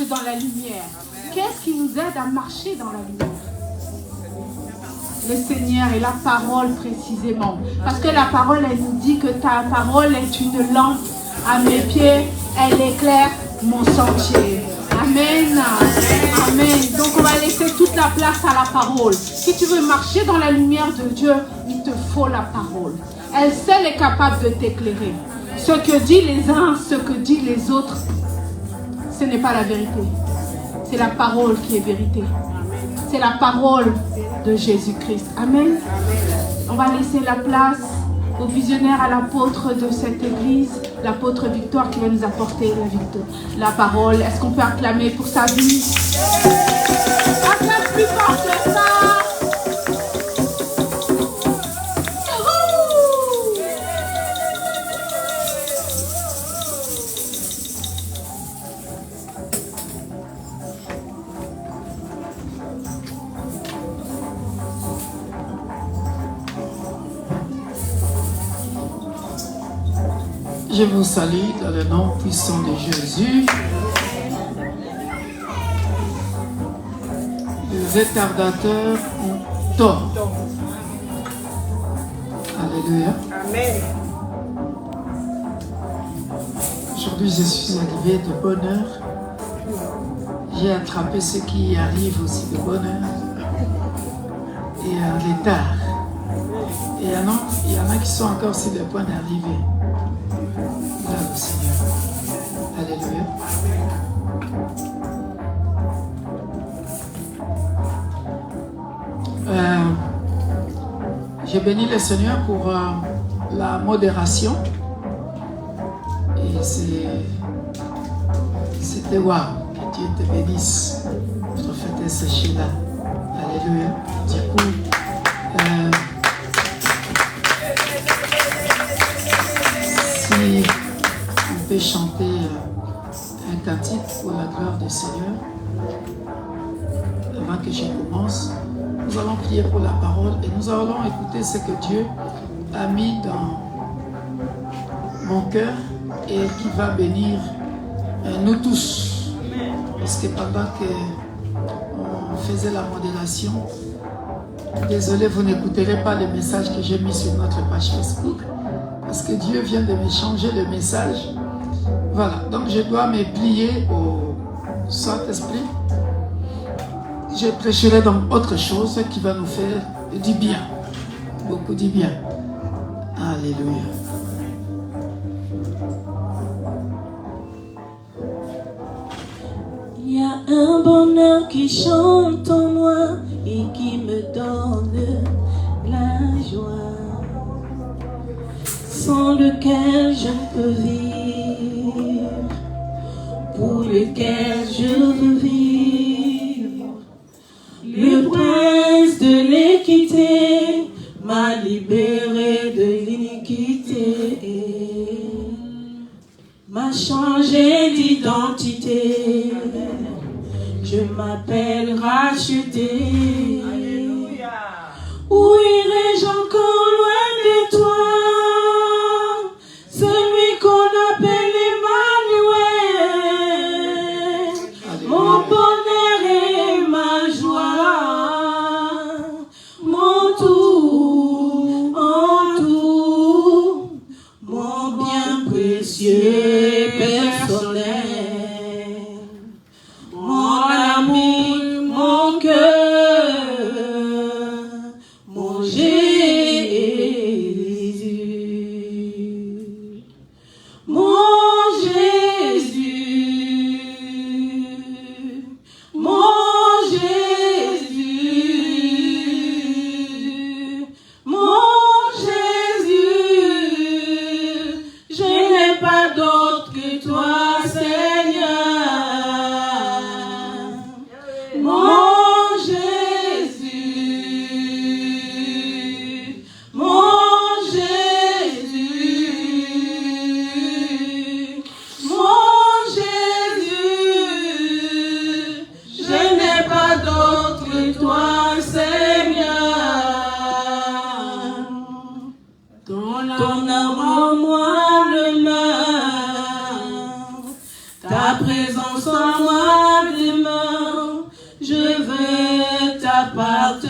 dans la lumière. Qu'est-ce qui nous aide à marcher dans la lumière? Le Seigneur et la parole précisément. Parce que la parole, elle nous dit que ta parole est une lampe à mes pieds, elle éclaire mon sentier. Amen. Amen. Donc on va laisser toute la place à la parole. Si tu veux marcher dans la lumière de Dieu, il te faut la parole. Elle seule est capable de t'éclairer. Ce que disent les uns, ce que disent les autres, ce n'est pas la vérité. C'est la parole qui est vérité. C'est la parole de Jésus-Christ. Amen. On va laisser la place au visionnaire, à l'apôtre de cette église, l'apôtre Victoire qui va nous apporter la parole. Est-ce qu'on peut acclamer pour sa vie? Acclame plus fort que ça. Je vous salue dans le nom puissant de Jésus. Les retardateurs ont tort. Alléluia. Amen. Aujourd'hui, je suis arrivé de bonne heure. J'ai attrapé ce qui arrive aussi de bonne heure. Et en retard. Et il y en a qui sont encore sur le point d'arriver. Là, le Seigneur. Alléluia. J'ai béni le Seigneur pour la modération. Et c'était waouh. Que Dieu te bénisse. Prophétesse Sheila. Alléluia. Du coup, si on peut chanter un cantique pour la gloire du Seigneur, avant que je commence, nous allons prier pour la parole et nous allons écouter ce que Dieu a mis dans mon cœur et qui va bénir nous tous. Parce que pendant qu'on faisait la modération, désolé, vous n'écouterez pas le message que j'ai mis sur notre page Facebook. Parce que Dieu vient de me changer le message. Voilà, donc je dois me plier au Saint-Esprit. Je prêcherai donc autre chose qui va nous faire du bien. Beaucoup du bien. Alléluia. Il y a un bonheur qui chante en moi et qui me donne la joie, sans lequel je ne peux vivre, pour lequel je veux vivre. Le prince de l'équité m'a libéré de l'iniquité, m'a changé d'identité. Je m'appelle racheté. Alléluia. Où irai-je encore loin de toi? Celui qu'on appelle Emmanuel. Mon bonheur et ma joie. Mon tout, en tout. Mon bien précieux et personnel. Mon ami, mon cœur, mon Jésus, mon Jésus, mon Jésus, mon Jésus, je n'ai pas d'autre que toi. présence en moi demeure, je veux t'appartenir.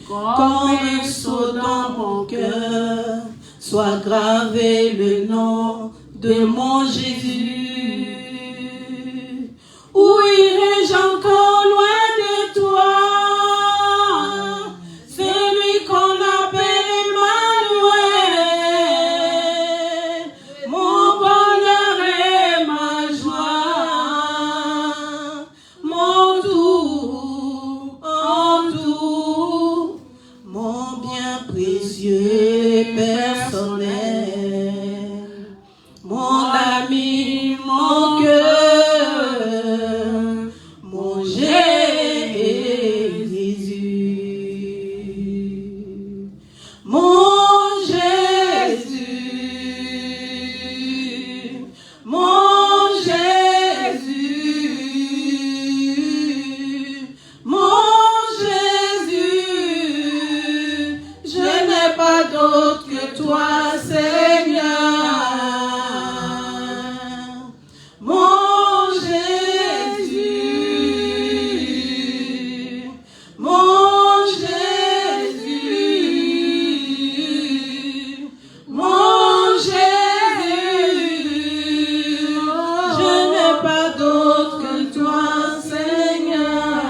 Comme un sceau dans mon cœur, soit gravé le nom de mon Jésus. Où irai-je encore loin de toi? Celui qu'on appelle Emmanuel, mon bonheur et ma joie, mon tout, en tout, mon bien précieux et personnel, mon ami, mon cœur, mon Jésus, mon Jésus, mon Jésus, mon Jésus, je n'ai pas d'autre que toi, Seigneur. Mon Jésus, mon Jésus, mon Jésus, je n'ai pas d'autre que toi, Seigneur.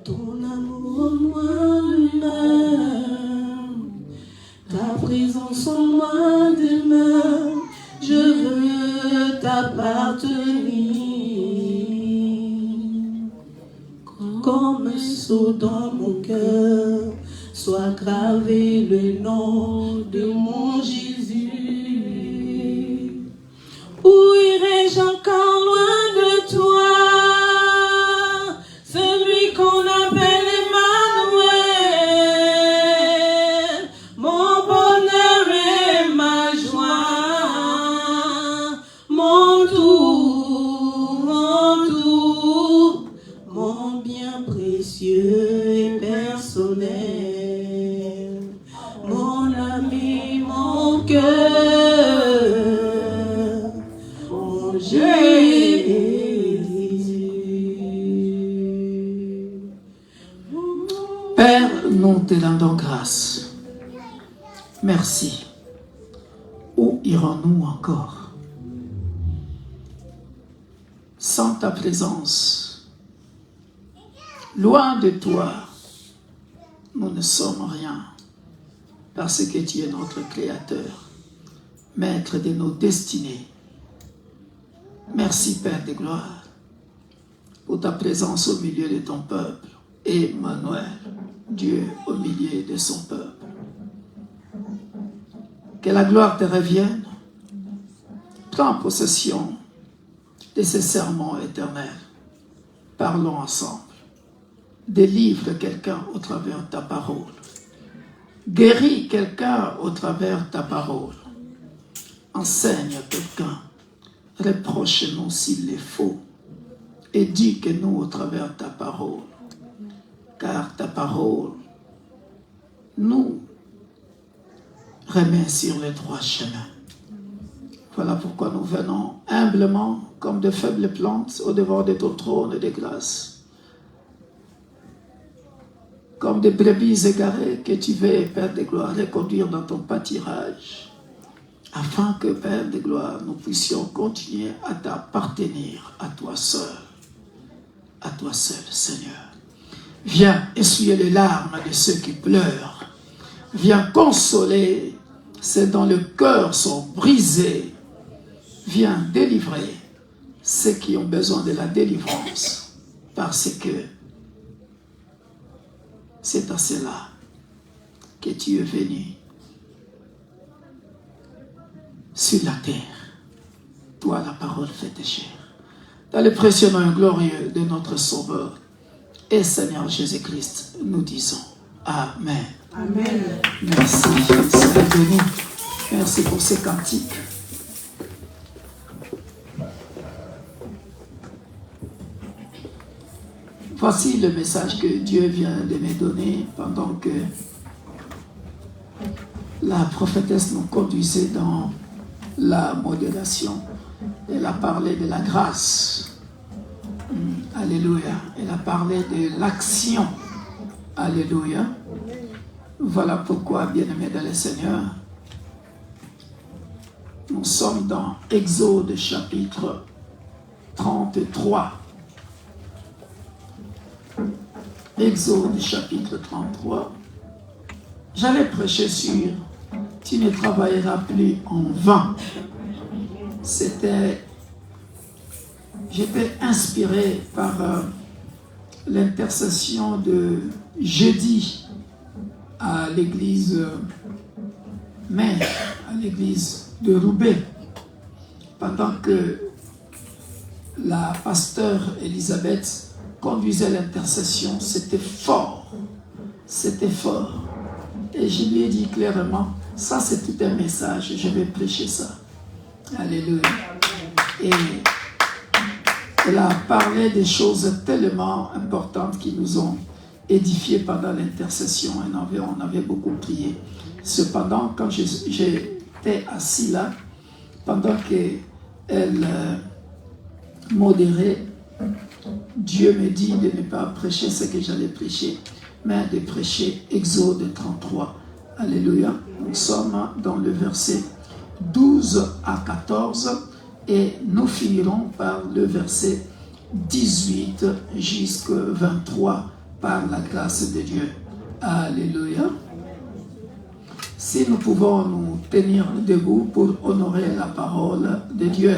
Ton amour en moi demeure, ta présence en moi demeure, je veux t'appartenir. Comme un sceau dans mon cœur, soit gravé le nom de mon Jésus. Où irai-je encore loin de toi? Celui qu'on appelle Emmanuel, mon bonheur et ma joie, mon tout, mon bien précieux et personnel, mon ami, mon cœur, mon Jésus. Père, nous te rendons grâce. Merci. Où irons-nous encore? Sans ta présence, loin de toi, nous ne sommes rien, parce que tu es notre Créateur, Maître de nos destinées. Merci, Père de gloire, pour ta présence au milieu de ton peuple, Emmanuel, Dieu au milieu de son peuple. Que la gloire te revienne. Prends possession de ces sermons éternels. Parlons ensemble. Délivre quelqu'un au travers de ta parole. Guéris quelqu'un au travers de ta parole. Enseigne quelqu'un. Reproche-nous s'il est faux. Éduque-nous au travers de ta parole. Car ta parole nous remet sur le droit chemin. Voilà pourquoi nous venons humblement, comme de faibles plantes, au-devant de ton trône de grâce. Comme des brebis égarées que tu veux, Père de gloire, reconduire dans ton pâturage, afin que, Père de gloire, nous puissions continuer à t'appartenir à toi seul, Seigneur. Viens essuyer les larmes de ceux qui pleurent. Viens consoler ceux dont le cœur sont brisés. Viens délivrer ceux qui ont besoin de la délivrance. Parce que c'est à cela que tu es venu sur la terre. Toi, la parole faite chair. Dans le précieux nom glorieux de notre Sauveur et Seigneur Jésus-Christ, nous disons Amen. Amen. Merci, Seigneur béni. Merci pour ces cantiques. Voici le message que Dieu vient de me donner pendant que la prophétesse nous conduisait dans la modération. Elle a parlé de la grâce. Alléluia. Elle a parlé de l'action. Alléluia. Voilà pourquoi, bien-aimés dans le Seigneur, nous sommes dans Exode chapitre 33. Exode chapitre 33. J'allais prêcher sur « Tu ne travailleras plus en vain ». J'étais inspiré par l'intercession de jeudi à l'église mère, à l'église de Roubaix, pendant que la pasteur Elisabeth conduisait l'intercession. C'était fort, c'était fort. Et je lui ai dit clairement, ça c'est tout un message, je vais prêcher ça. Alléluia. Et elle a parlé des choses tellement importantes qui nous ont édifiés pendant l'intercession. On avait beaucoup prié. Cependant, quand j'étais assis là, pendant qu'elle modérait, Dieu me dit de ne pas prêcher ce que j'allais prêcher, mais de prêcher Exode 33. Alléluia. Nous sommes dans le verset 12 à 14 et nous finirons par le verset 18 jusqu'à 23 par la grâce de Dieu. Alléluia. Si nous pouvons nous tenir debout pour honorer la parole de Dieu.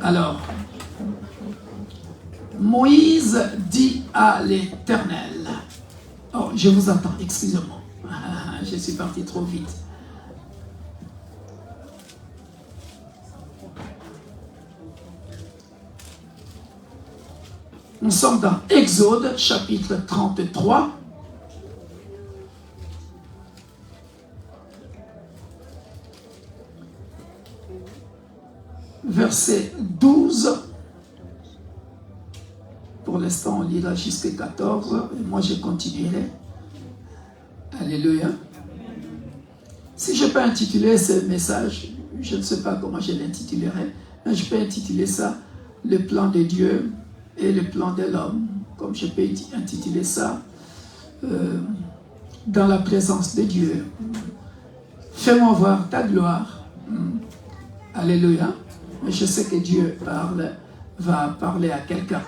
Alors, Moïse dit à l'Éternel, oh, je vous attends, excusez-moi, je suis parti trop vite. Nous sommes dans Exode, chapitre 33. Verset 12. Pour l'instant, on lira jusqu'à 14. Et moi, je continuerai. Alléluia. Si je peux intituler ce message, je ne sais pas comment je l'intitulerai, mais je peux intituler ça « Le plan de Dieu et le plan de l'homme », comme je peux intituler ça « Dans la présence de Dieu ». Fais-moi voir ta gloire. Alléluia. Mais je sais que Dieu va parler à quelqu'un.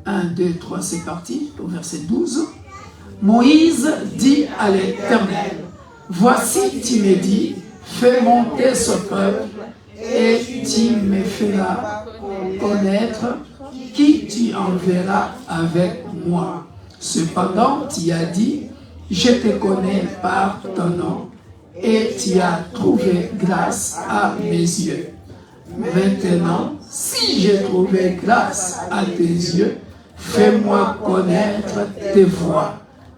1, 2, 3, c'est parti, au verset 12. Moïse dit à l'Éternel, voici tu me dis, fais monter ce peuple et tu me feras connaître qui tu enverras avec moi. Cependant, tu as dit, je te connais par ton nom et tu as trouvé grâce à mes yeux. Maintenant, si j'ai trouvé grâce à tes yeux, fais-moi connaître tes voies.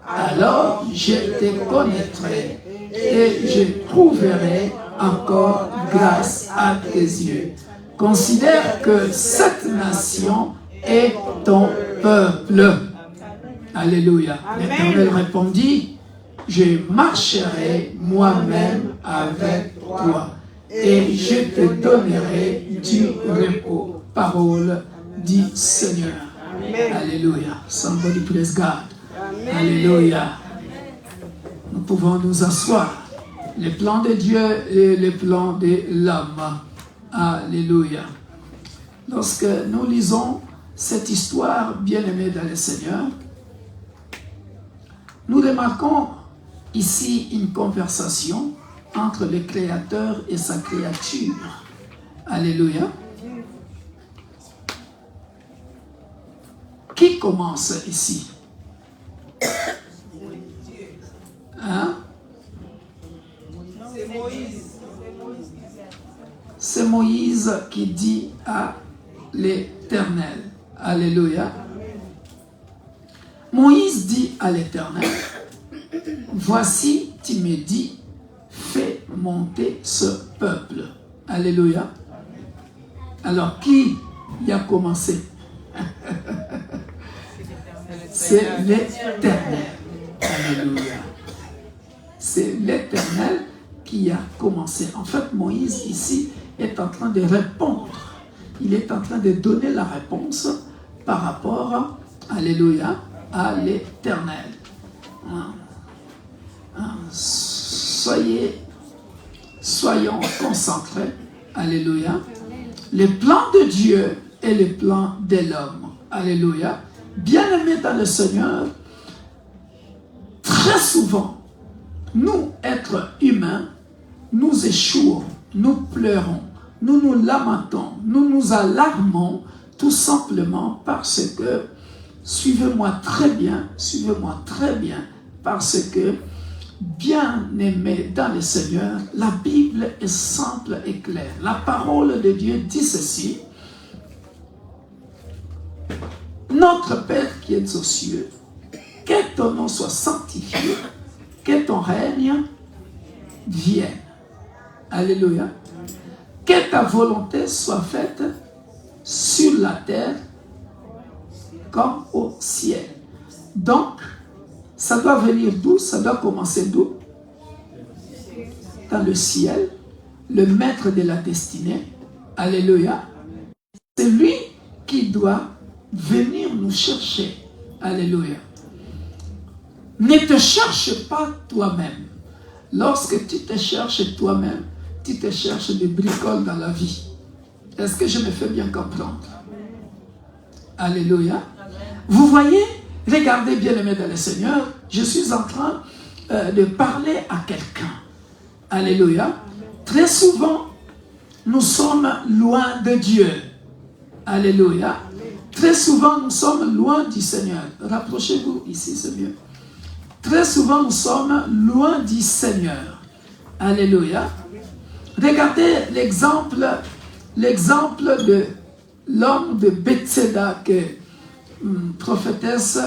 Alors je te connaîtrai et je trouverai encore grâce à tes yeux. Considère que cette nation est ton peuple. Alléluia. L'Éternel répondit, je marcherai moi-même avec toi et je te donnerai du repos. Parole du Seigneur. Alléluia. Somebody praise God. Alléluia. Nous pouvons nous asseoir. Le plan de Dieu et le plan de l'homme. Alléluia. Lorsque nous lisons cette histoire, bien-aimée dans le Seigneur, nous remarquons ici une conversation entre le Créateur et sa créature. Alléluia. Qui commence ici? Hein? C'est Moïse qui dit à l'Éternel. Alléluia. Moïse dit à l'Éternel, voici, tu me dis, fais monter ce peuple. Alléluia. Alors, qui y a commencé? C'est l'Éternel. Alléluia. C'est l'Éternel qui a commencé. En fait, Moïse ici est en train de répondre. Il est en train de donner la réponse par rapport, alléluia, à l'Éternel. Soyons concentrés, alléluia. Les plans de Dieu et les plans de l'homme, alléluia. Bien-aimés dans le Seigneur, très souvent, nous, êtres humains, nous échouons, nous pleurons, nous nous lamentons, nous nous alarmons, tout simplement parce que, suivez-moi très bien, parce que, bien-aimés dans le Seigneur, la Bible est simple et claire. La parole de Dieu dit ceci: notre Père qui est aux cieux, que ton nom soit sanctifié, que ton règne vienne. Alléluia. Que ta volonté soit faite sur la terre comme au ciel. Donc, ça doit venir d'où? Ça doit commencer d'où? Dans le ciel, le maître de la destinée. Alléluia. C'est lui qui doit venir nous chercher. Alléluia. Ne te cherche pas toi-même. Lorsque tu te cherches toi-même, tu te cherches des bricoles dans la vie. Est-ce que je me fais bien comprendre? Alléluia. Vous voyez, regardez bien aimés dans le Seigneur, je suis en train de parler à quelqu'un. Alléluia. Très souvent, nous sommes loin de Dieu. Alléluia. Très souvent, nous sommes loin du Seigneur. Rapprochez-vous ici, c'est mieux. Très souvent, nous sommes loin du Seigneur. Alléluia. Regardez l'exemple de l'homme de Bethséda que prophétesse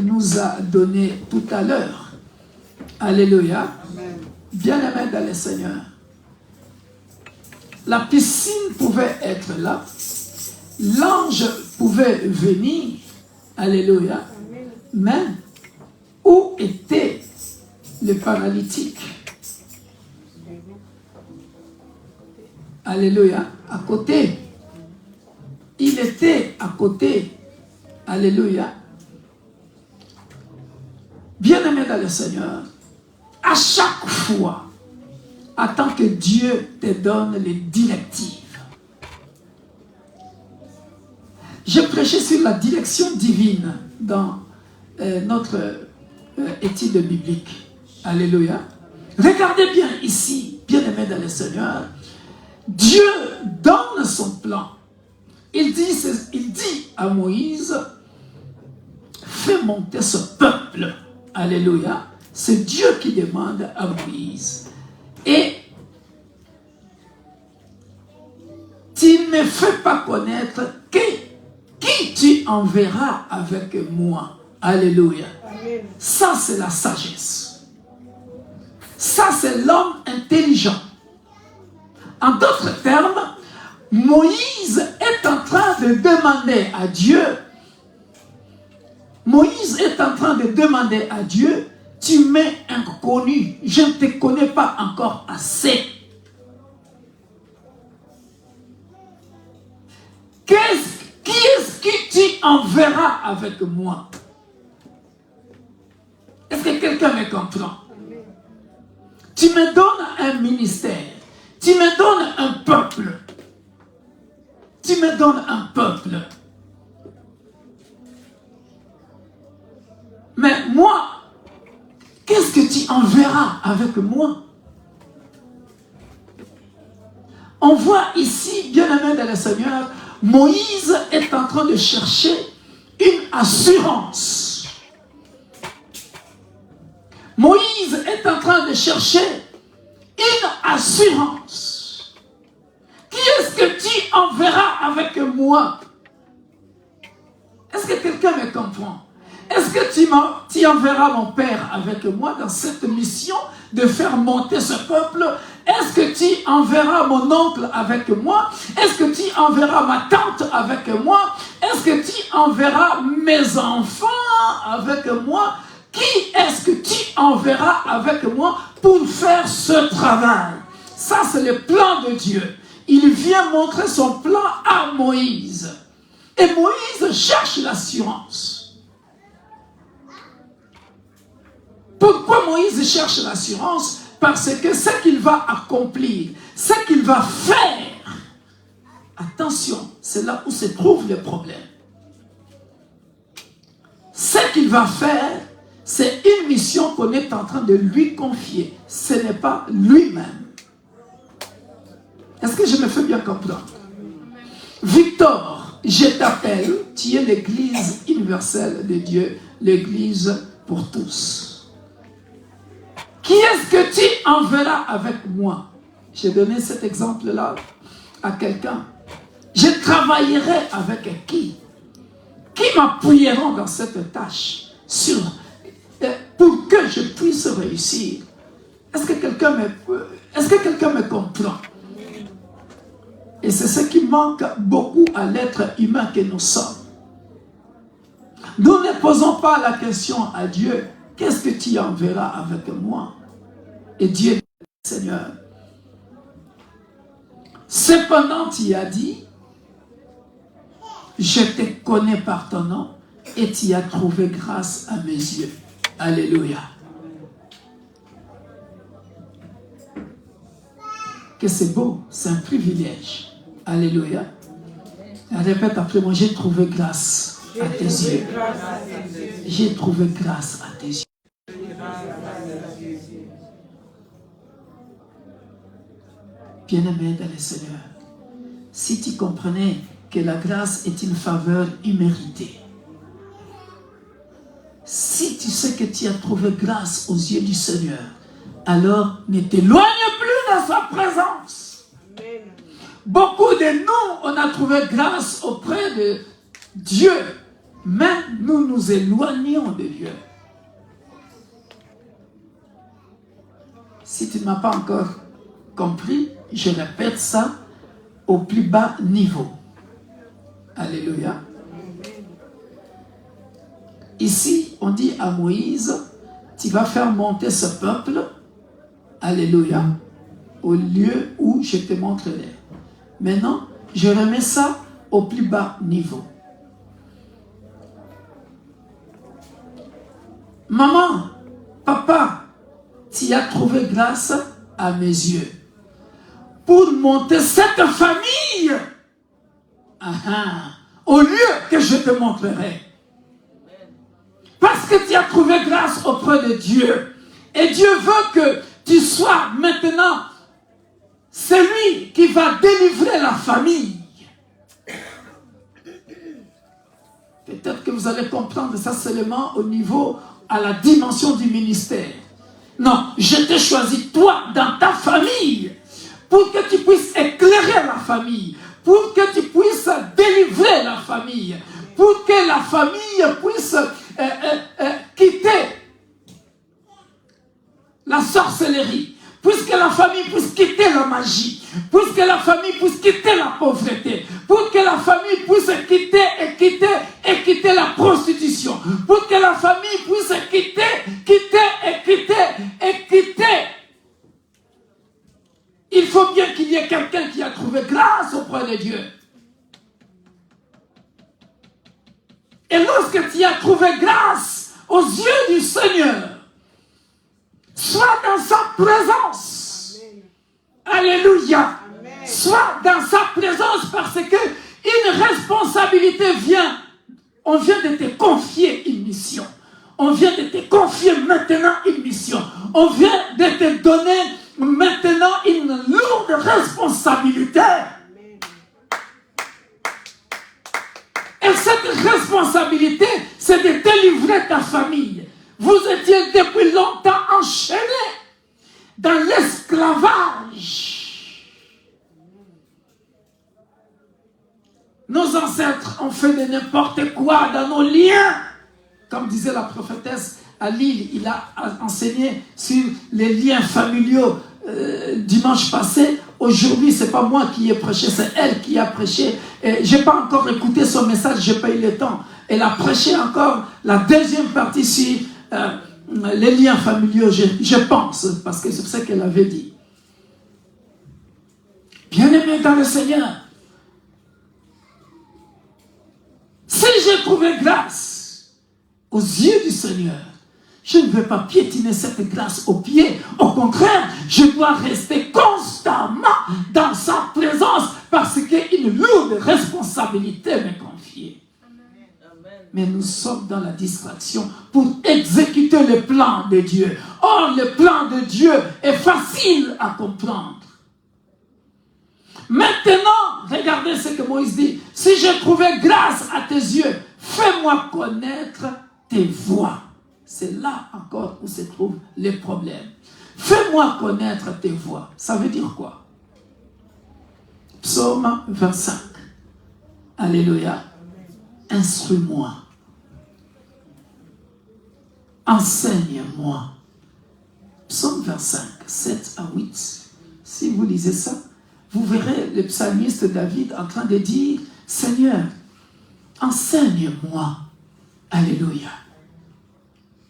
nous a donné tout à l'heure. Alléluia. Bien-aimé dans le Seigneur. La piscine pouvait être là. L'ange pouvait venir. Alléluia. Mais où était le paralytique? Alléluia. À côté. Il était à côté. Alléluia. Bien-aimé dans le Seigneur, à chaque fois, attends que Dieu te donne les directives. J'ai prêché sur la direction divine dans notre étude biblique. Alléluia. Regardez bien ici, bien-aimé dans le Seigneur, Dieu donne son plan. Il dit à Moïse, fais monter ce peuple. Alléluia. C'est Dieu qui demande à Moïse. Et tu ne me fais pas connaître qui tu enverras avec moi. Alléluia. Ça, c'est la sagesse. Ça, c'est l'homme intelligent. En d'autres termes, Moïse est en train de demander à Dieu. Moïse est en train de demander à Dieu, tu m'es inconnu, je ne te connais pas encore assez. Qui est-ce que tu enverras avec moi? Est-ce que quelqu'un me comprend? Tu me donnes un ministère. Tu me donnes un peuple. Tu me donnes un peuple. Mais moi, qu'est-ce que tu enverras avec moi? On voit ici, bien-aimé dans le Seigneur, Moïse est en train de chercher une assurance. Moïse est en train de chercher une assurance. Qui est-ce que tu enverras avec moi? Est-ce que quelqu'un me comprend? Est-ce que tu enverras mon père avec moi dans cette mission de faire monter ce peuple? Est-ce que tu enverras mon oncle avec moi? Est-ce que tu enverras ma tante avec moi? Est-ce que tu enverras mes enfants avec moi? Qui est-ce que tu enverras avec moi pour faire ce travail? Ça, c'est le plan de Dieu. Il vient montrer son plan à Moïse. Et Moïse cherche l'assurance. Pourquoi Moïse cherche l'assurance? Parce que ce qu'il va accomplir, ce qu'il va faire, attention, c'est là où se trouve le problème. Ce qu'il va faire, c'est une mission qu'on est en train de lui confier. Ce n'est pas lui-même. Est-ce que je me fais bien comprendre? Victor, je t'appelle, tu es l'église universelle de Dieu, l'église pour tous. Qui est-ce que tu enverras avec moi? J'ai donné cet exemple-là à quelqu'un. Je travaillerai avec qui? Qui m'appuieront dans cette tâche pour que je puisse réussir? Est-ce que quelqu'un me comprend? Et c'est ce qui manque beaucoup à l'être humain que nous sommes. Nous ne posons pas la question à Dieu, qu'est-ce que tu enverras avec moi? Et Dieu dit, Seigneur, cependant tu as dit, je te connais par ton nom et tu as trouvé grâce à mes yeux. Alléluia. Que c'est beau, c'est un privilège. Alléluia. Répète après moi, j'ai trouvé grâce à tes yeux. J'ai trouvé grâce à tes yeux. Bien-aimé dans le Seigneur, si tu comprenais que la grâce est une faveur imméritée, si tu sais que tu as trouvé grâce aux yeux du Seigneur, alors ne t'éloigne plus de sa présence. Amen. Beaucoup de nous, on a trouvé grâce auprès de Dieu, mais nous nous éloignons de Dieu. Si tu ne m'as pas encore compris, je répète ça au plus bas niveau. Alléluia. Ici, on dit à Moïse, tu vas faire monter ce peuple, alléluia, au lieu où je te montrerai. Maintenant, je remets ça au plus bas niveau. Maman, papa, tu as trouvé grâce à mes yeux pour monter cette famille au lieu que je te montrerai. Parce que tu as trouvé grâce auprès de Dieu. Et Dieu veut que tu sois maintenant celui qui va délivrer la famille. Peut-être que vous allez comprendre ça seulement au niveau, à la dimension du ministère. Non, je t'ai choisi toi dans ta famille pour que tu puisses éclairer la famille, pour que tu puisses délivrer la famille, pour que la famille puisse quitter la sorcellerie, puisque la famille puisse quitter la magie, puisque la famille puisse quitter la pauvreté, pour que la famille puisse quitter la prostitution, pour que la famille puisse quitter. Il faut bien qu'il y ait quelqu'un qui a trouvé grâce auprès de Dieu. Et lorsque tu as trouvé grâce aux yeux du Seigneur, sois dans sa présence. Amen. Alléluia. Amen. Sois dans sa présence parce que une responsabilité vient. On vient de te confier une mission. On vient de te confier maintenant une mission. On vient de te donner maintenant une lourde responsabilité. Et cette responsabilité, c'est de délivrer ta famille. Vous étiez depuis longtemps enchaînés dans l'esclavage. Nos ancêtres ont fait de n'importe quoi dans nos liens. Comme disait la prophétesse à Lille, il a enseigné sur les liens familiaux dimanche passé. Aujourd'hui, ce n'est pas moi qui ai prêché, c'est elle qui a prêché. Je n'ai pas encore écouté son message, je n'ai pas eu le temps. Elle a prêché encore la deuxième partie sur les liens familiaux, je pense, parce que c'est ce qu'elle avait dit. Bien-aimé dans le Seigneur, si j'ai trouvé grâce aux yeux du Seigneur, je ne veux pas piétiner cette grâce aux pieds. Au contraire, je dois rester constamment dans sa présence parce qu'une lourde responsabilité m'est confiée. Mais nous sommes dans la distraction pour exécuter le plan de Dieu. Or, le plan de Dieu est facile à comprendre. Maintenant, regardez ce que Moïse dit. Si j'ai trouvé grâce à tes yeux, fais-moi connaître tes voies. C'est là encore où se trouvent les problèmes. Fais-moi connaître tes voies. Ça veut dire quoi? Psaume 25. Alléluia. Instruis-moi. Enseigne-moi. Psaume 25, 7 à 8. Si vous lisez ça, vous verrez le psalmiste David en train de dire, Seigneur, enseigne-moi. Alléluia.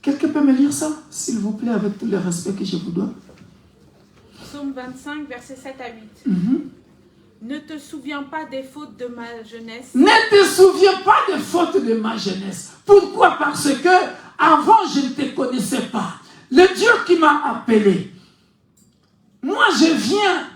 Quelqu'un peut me lire ça, s'il vous plaît, avec tout le respect que je vous donne? Psaume 25, versets 7 à 8. Ne te souviens pas des fautes de ma jeunesse. Ne te souviens pas des fautes de ma jeunesse. Pourquoi? Parce que avant, je ne te connaissais pas. Le Dieu qui m'a appelé, moi, je viens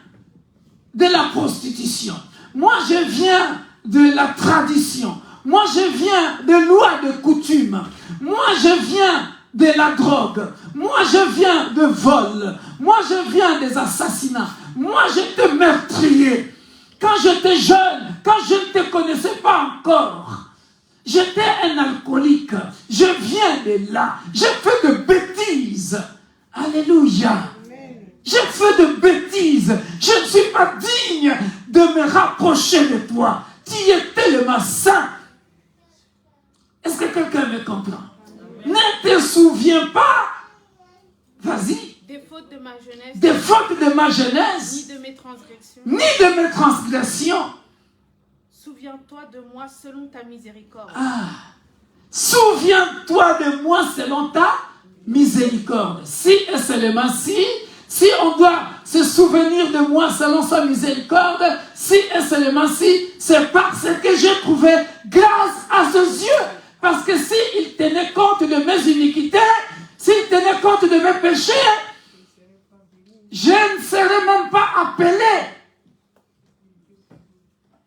de la prostitution. Moi, je viens de la tradition. Moi, je viens de lois de coutume. Moi, je viens de la drogue. Moi, je viens de vol. Moi, je viens des assassinats. Moi, j'étais meurtrier. Quand j'étais jeune, quand je ne te connaissais pas encore, j'étais un alcoolique. Je viens de là. J'ai fait de bêtises. Alléluia. J'ai fait de bêtises. Je ne suis pas digne de me rapprocher de toi. Tu étais le massin. Est-ce que quelqu'un me comprend? Ne te souviens pas. Vas-y. Des fautes de ma jeunesse. Des fautes de ma jeunesse. Ni de mes transgressions. Ni de mes transgressions. Souviens-toi de moi selon ta miséricorde. Souviens-toi de moi selon ta miséricorde. Si et seulement si on doit se souvenir de moi selon sa miséricorde, si et seulement si, c'est parce que j'ai trouvé grâce à ses yeux. Parce que s'il tenait compte de mes iniquités, s'il tenait compte de mes péchés, je ne serais même pas appelé.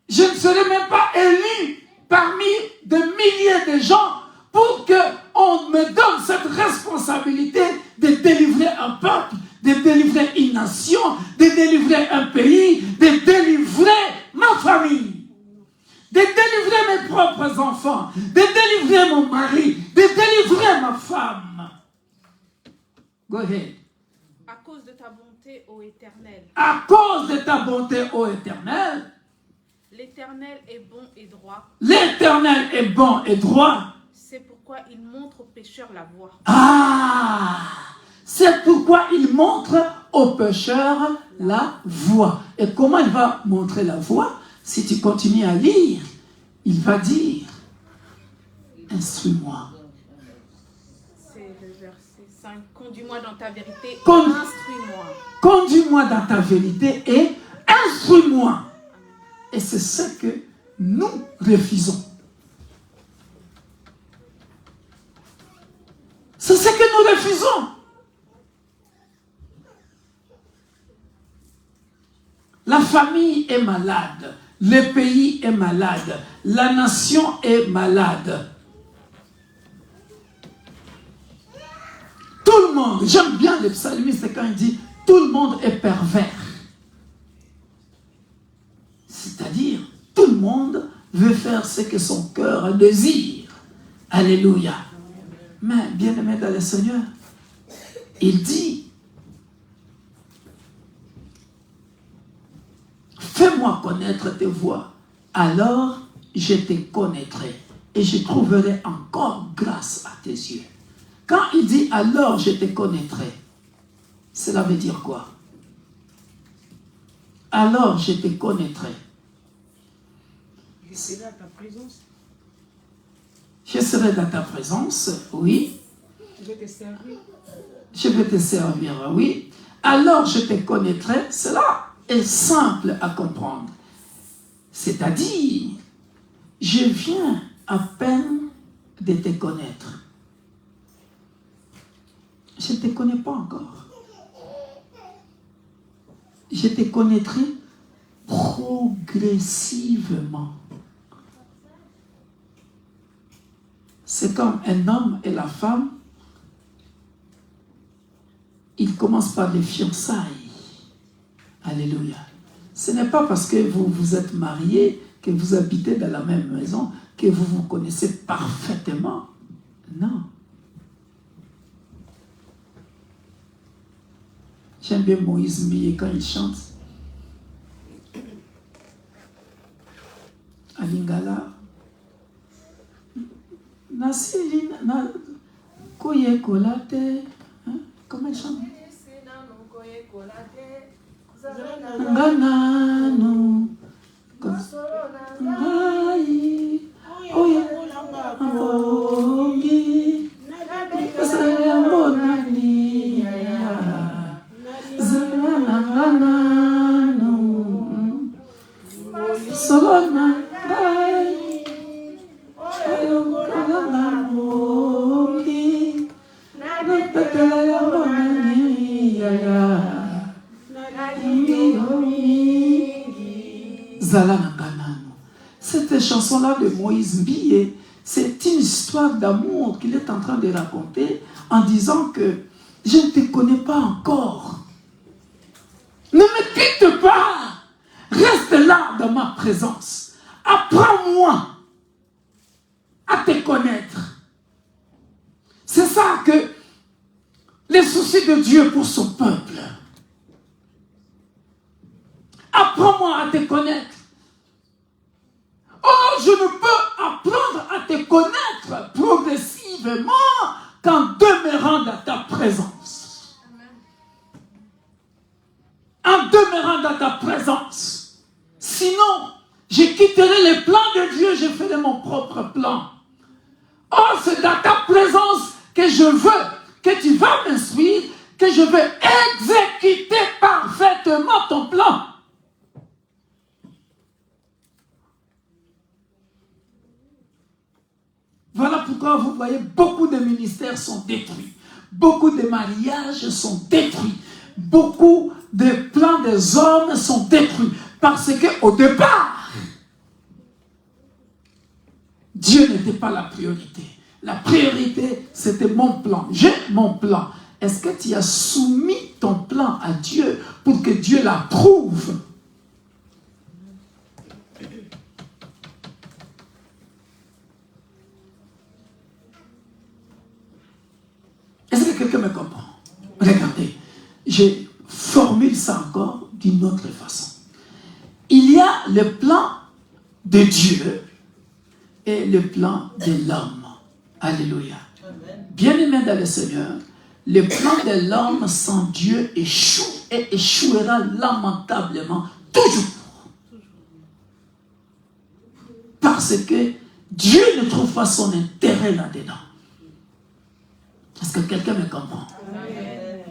Je ne serais même pas élu parmi des milliers de gens pour qu'on me donne cette responsabilité de délivrer un peuple, de délivrer une nation, de délivrer un pays, de délivrer ma famille, de délivrer mes propres enfants, de délivrer mon mari, de délivrer ma femme. Go ahead. À cause de ta bonté, ô Éternel. À cause de ta bonté, ô Éternel. L'Éternel est bon et droit. L'Éternel est bon et droit. C'est pourquoi il montre aux pécheurs la voie. C'est pourquoi il montre aux pécheurs la voie. Et comment il va montrer la voie? Si tu continues à lire, il va dire, instruis-moi. C'est le verset 5. Conduis-moi dans ta vérité et instruis-moi. Conduis-moi dans ta vérité et instruis-moi. Et c'est ce que nous refusons. C'est ce que nous refusons. La famille est malade. Le pays est malade. La nation est malade. Tout le monde, j'aime bien le psalmiste quand il dit tout le monde est pervers. C'est-à-dire, tout le monde veut faire ce que son cœur désire. Alléluia. Mais, bien-aimé dans le Seigneur, il dit, fais-moi connaître tes voies, alors je te connaîtrai et je trouverai encore grâce à tes yeux. Quand il dit, alors je te connaîtrai, cela veut dire quoi? Alors je te connaîtrai. C'est là ta présence. Je serai dans ta présence, oui. Je vais te servir. Je vais te servir, oui. Alors je te connaîtrai. Cela est simple à comprendre. C'est-à-dire, je viens à peine de te connaître. Je ne te connais pas encore. Je te connaîtrai progressivement. C'est comme un homme et la femme. Ils commencent par les fiançailles. Alléluia. Ce n'est pas parce que vous vous êtes mariés, que vous habitez dans la même maison, que vous vous connaissez parfaitement. Non. J'aime bien Moïse Mbiye quand il chante. À Lingala. Nasili na koye kolate. Comment il chante? Nganano. Ngai. Oye. Ambongi. Pasaya mbonani. Zanganano. Solona. Ngai. Oye. Ambongi. Napetaya mbonani. Cette chanson-là de Moïse Mbiye, c'est une histoire d'amour qu'il est en train de raconter en disant que je ne te connais pas encore. Ne me quitte pas. Reste là dans ma présence. Apprends-moi à te connaître. C'est ça que les soucis de Dieu pour son peuple. Apprends-moi à te connaître. Oh, je ne peux apprendre à te connaître progressivement qu'en demeurant dans ta présence. En demeurant dans ta présence. Sinon, je quitterai les plans de Dieu, je ferai mon propre plan. Oh, c'est dans ta présence que je veux, que tu vas m'instruire, que je vais exécuter parfaitement ton plan. Voilà pourquoi vous voyez beaucoup de ministères sont détruits. Beaucoup de mariages sont détruits. Beaucoup de plans des hommes sont détruits. Parce qu'au départ, Dieu n'était pas la priorité. La priorité, c'était mon plan. J'ai mon plan. Est-ce que tu as soumis ton plan à Dieu pour que Dieu l'approuve? Est-ce que quelqu'un me comprend? Regardez, je formule ça encore d'une autre façon. Il y a le plan de Dieu et le plan de l'homme. Alléluia. Bien-aimé dans le Seigneur, le plan de l'homme sans Dieu échoue et échouera lamentablement toujours. Parce que Dieu ne trouve pas son intérêt là-dedans. Est-ce que quelqu'un me comprend?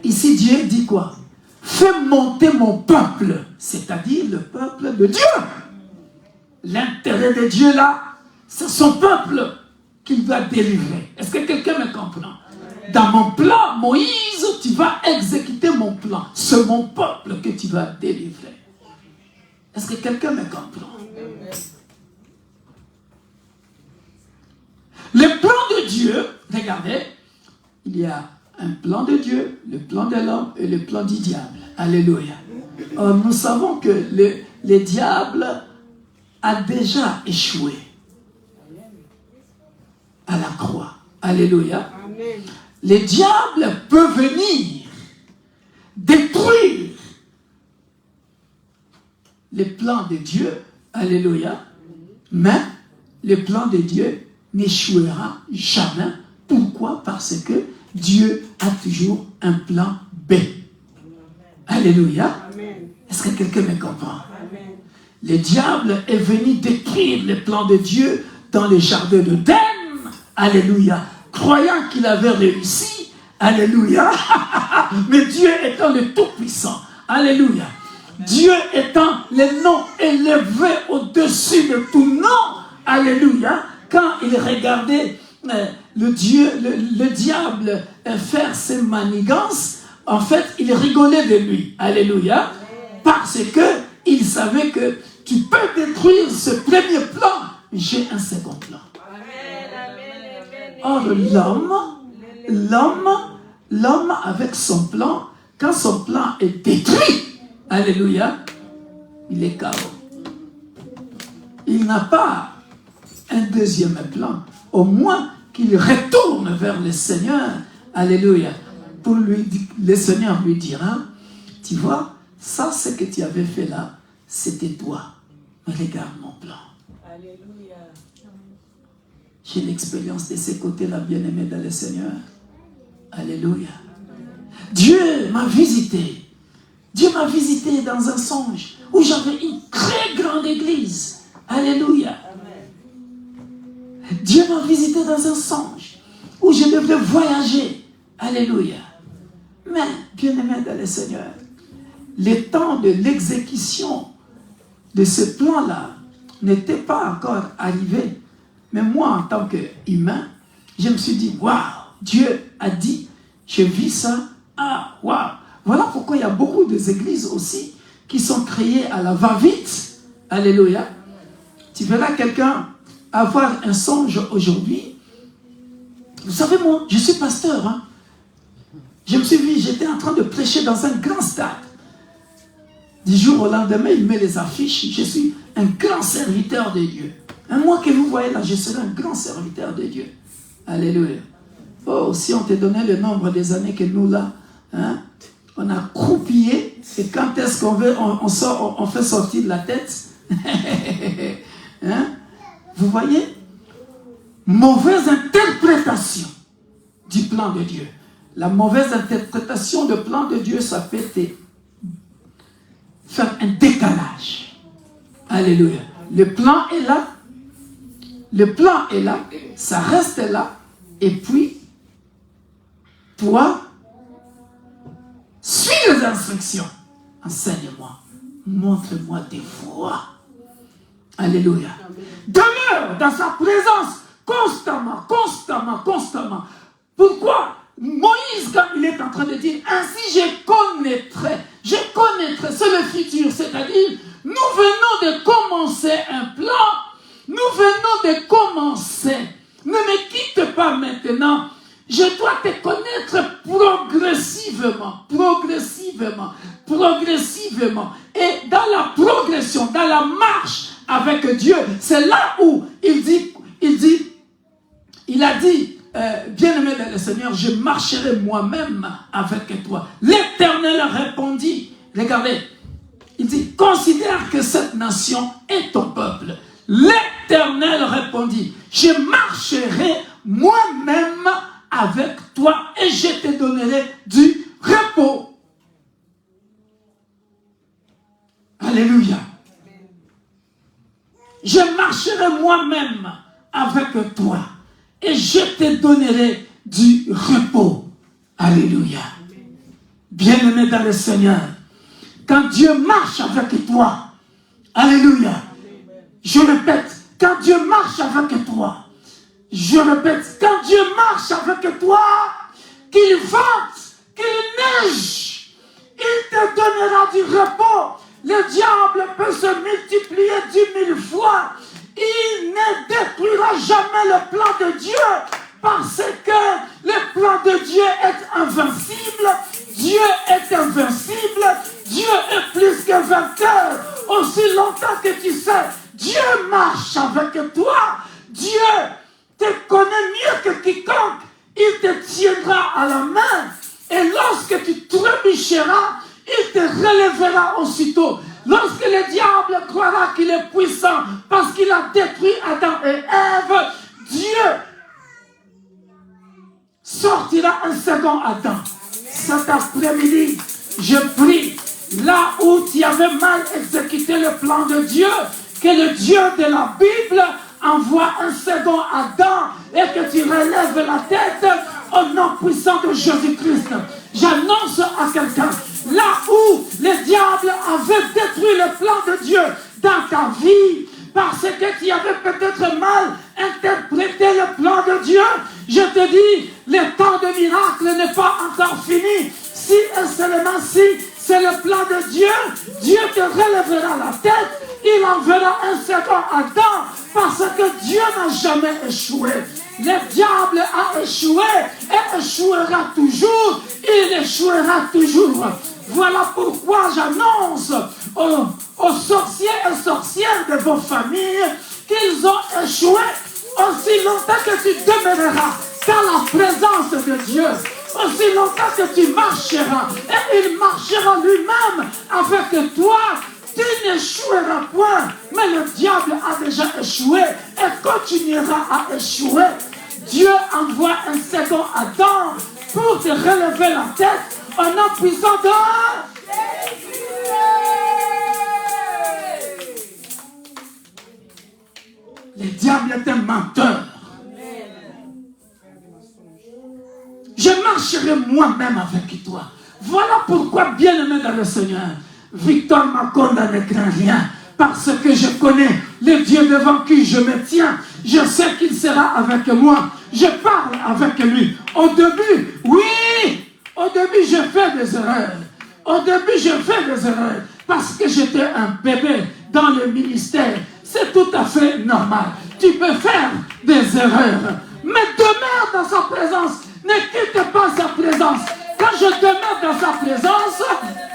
Ici, Dieu dit quoi? Fais monter mon peuple, c'est-à-dire le peuple de Dieu. L'intérêt de Dieu là, c'est son peuple qu'il doit délivrer. Est-ce que quelqu'un me comprend? Dans mon plan, Moïse, tu vas exécuter mon plan. C'est mon peuple que tu vas délivrer. Est-ce que quelqu'un me comprend? Le plan de Dieu, regardez, il y a un plan de Dieu, le plan de l'homme et le plan du diable. Alléluia. Or, nous savons que le diable a déjà échoué à la croix. Alléluia. Amen. Le diable peut venir détruire les plans de Dieu. Alléluia. Mais le plan de Dieu n'échouera jamais. Pourquoi? Parce que Dieu a toujours un plan B. Alléluia. Est-ce que quelqu'un me comprend? Amen. Le diable est venu détruire les plans de Dieu dans le jardin d'Éden Alléluia. Croyant qu'il avait réussi. Alléluia. Mais Dieu étant le Tout-Puissant. Alléluia. Dieu étant le nom élevé au-dessus de tout nom. Alléluia. Quand il regardait le diable faire ses manigances, en fait, il rigolait de lui. Alléluia. Parce que il savait que tu peux détruire ce premier plan. J'ai un second plan. Or, l'homme avec son plan, quand son plan est détruit, alléluia, il est KO. Il n'a pas un deuxième plan. Au moins qu'il retourne vers le Seigneur, alléluia. Pour lui, le Seigneur lui dira, tu vois, ça, ce que tu avais fait là, c'était toi. Mais regarde mon plan. Alléluia. J'ai l'expérience de ces côtés-là, bien-aimés dans le Seigneur. Alléluia. Dieu m'a visité. Dieu m'a visité dans un songe où j'avais une très grande église. Alléluia. Dieu m'a visité dans un songe où je devais voyager. Alléluia. Mais, bien-aimés dans le Seigneur, le temps de l'exécution de ce plan-là n'était pas encore arrivé. Mais moi, en tant qu'humain, je me suis dit, waouh, Dieu a dit, je vis ça, ah, waouh. Voilà pourquoi il y a beaucoup d'églises aussi qui sont créées à la va-vite. Alléluia. Tu verras quelqu'un avoir un songe aujourd'hui. Vous savez, moi, je suis pasteur. Hein? Je me suis vu, j'étais en train de prêcher dans un grand stade. Du jour au lendemain, il met les affiches. Je suis un grand serviteur de Dieu. Et moi que vous voyez là, je serai un grand serviteur de Dieu. Alléluia. Oh, si on te donnait le nombre des années que nous là, hein, on a croupillé. Et quand est-ce qu'on veut, on fait sortir de la tête. Hein? Vous voyez? Mauvaise interprétation du plan de Dieu. La mauvaise interprétation du plan de Dieu, ça peut te faire un décalage. Alléluia. Le plan est là. Le plan est là. Ça reste là. Et puis, toi, suis les instructions. Enseigne-moi. Montre-moi des voies. Alléluia. Demeure dans sa présence constamment, constamment, constamment. Pourquoi? Moïse, quand il est en train de dire, ainsi je connaîtrai, c'est le futur, c'est-à-dire, nous venons de commencer un plan, nous venons de commencer, ne me quitte pas maintenant, je dois te connaître progressivement, progressivement, progressivement, et dans la progression, dans la marche avec Dieu, c'est là où il a dit, bien-aimé dans le Seigneur, je marcherai moi-même avec toi. L'Éternel répondit, regardez, il dit, considère que cette nation est ton peuple. L'Éternel répondit, je marcherai moi-même avec toi et je te donnerai du repos. Alléluia. Je marcherai moi-même avec toi et je te donnerai du repos. Alléluia. Bien-aimé dans le Seigneur, quand Dieu marche avec toi, alléluia, je répète, quand Dieu marche avec toi, je répète, quand Dieu marche avec toi, qu'il vente, qu'il neige, il te donnera du repos. Le diable peut se multiplier 10 000 fois. Il ne détruira jamais le plan de Dieu parce que le plan de Dieu est invincible. Dieu est invincible. Dieu est plus que vainqueur. Aussi longtemps que tu sais, Dieu marche avec toi. Dieu te connaît mieux que quiconque. Il te tiendra à la main. Et lorsque tu trébucheras, il te relèvera aussitôt. Lorsque le diable croira qu'il est puissant parce qu'il a détruit Adam et Ève, Dieu sortira un second Adam. Cet après-midi, je prie, là où tu avais mal exécuté le plan de Dieu, que le Dieu de la Bible envoie un second Adam et que tu relèves la tête au nom puissant de Jésus-Christ. J'annonce à quelqu'un, là où le diable avait détruit le plan de Dieu dans ta vie, parce que tu avais peut-être mal interprété le plan de Dieu, je te dis, le temps de miracle n'est pas encore fini. Si et seulement si c'est le plan de Dieu, Dieu te relèvera la tête, il enverra un second Adam, parce que Dieu n'a jamais échoué. Le diable a échoué et échouera toujours, il échouera toujours. Voilà pourquoi j'annonce aux sorciers et sorcières de vos familles qu'ils ont échoué aussi longtemps que tu demeureras dans la présence de Dieu. Aussi longtemps que tu marcheras, et il marchera lui-même avec toi, tu n'échoueras point. Mais le diable a déjà échoué et continuera à échouer. Dieu envoie un second Adam pour te relever la tête au nom puissant de Jésus. Le diable est un menteur. Je marcherai moi-même avec toi. Voilà pourquoi, bien-aimé dans le Seigneur, Victor Makonda ne craint rien. Parce que je connais le Dieu devant qui je me tiens. Je sais qu'il sera avec moi. Je parle avec lui. Au début, oui, au début, je fais des erreurs. Au début, je fais des erreurs. Parce que j'étais un bébé dans le ministère. C'est tout à fait normal. Tu peux faire des erreurs. Mais demeure dans sa présence. Ne quitte pas sa présence. Quand je demeure dans sa présence,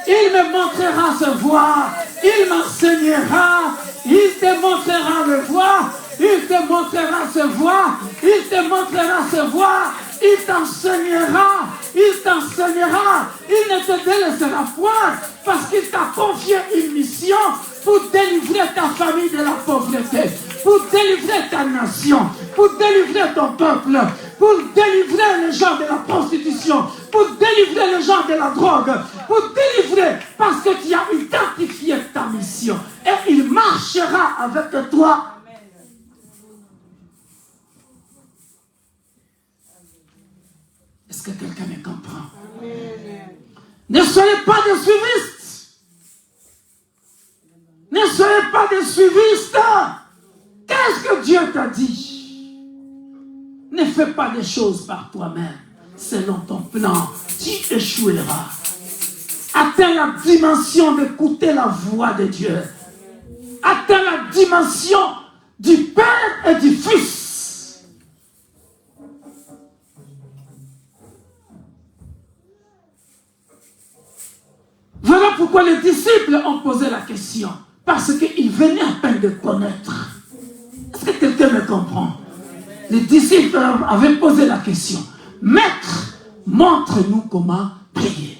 il me montrera sa voie. Il m'enseignera. Il te montrera le voie. Il te montrera sa voie. Il te montrera sa voie. Il t'enseignera. Il t'enseignera. Il ne te délaissera point. Parce qu'il t'a confié une mission pour délivrer ta famille de la pauvreté. Pour délivrer ta nation. Pour délivrer ton peuple. Pour délivrer les gens de la prostitution, pour délivrer les gens de la drogue, pour délivrer parce que tu as identifié ta mission et il marchera avec toi. Est-ce que quelqu'un me comprend? Ne soyez pas des suivistes. Ne soyez pas des suivistes. Qu'est-ce que Dieu t'a dit? Ne fais pas des choses par toi-même. Selon ton plan, tu échoueras. Atteins la dimension d'écouter la voix de Dieu. Atteins la dimension du Père et du Fils. Voilà pourquoi les disciples ont posé la question. Parce qu'ils venaient à peine de connaître. Est-ce que quelqu'un me comprend? Les disciples avaient posé la question. Maître, montre-nous comment prier.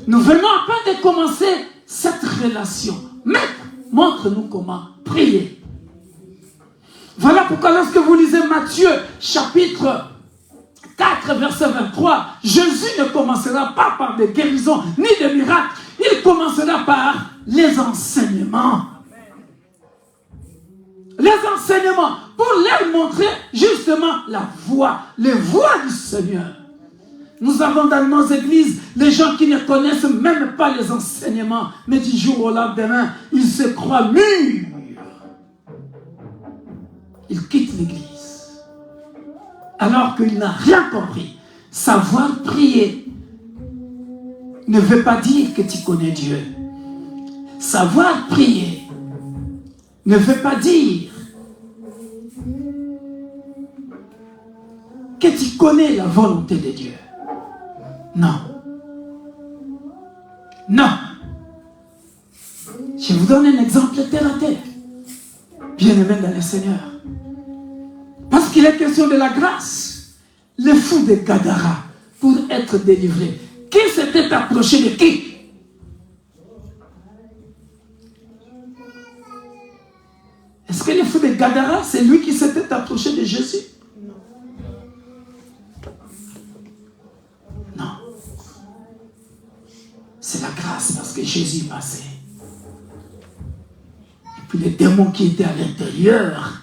Nous venons à peine de commencer cette relation. Maître, montre-nous comment prier. Voilà pourquoi lorsque vous lisez Matthieu chapitre 4 verset 23, Jésus ne commencera pas par des guérisons ni des miracles. Il commencera par les enseignements. Les enseignements, pour leur montrer justement la voie, les voies du Seigneur. Nous avons dans nos églises les gens qui ne connaissent même pas les enseignements, mais du jour au lendemain, ils se croient mûrs. Ils quittent l'église, alors qu'il n'a rien compris. Savoir prier ne veut pas dire que tu connais Dieu. Savoir prier ne veut pas dire que tu connais la volonté de Dieu. Non. Non. Je vous donne un exemple terre à terre. Bien-aimé dans le Seigneur. Parce qu'il est question de la grâce. Le fou de Gadara, pour être délivré, qui s'était approché de qui? Est-ce que le fou de Gadara, c'est lui qui s'était approché de Jésus? Non. C'est la grâce parce que Jésus passait. Et puis les démons qui étaient à l'intérieur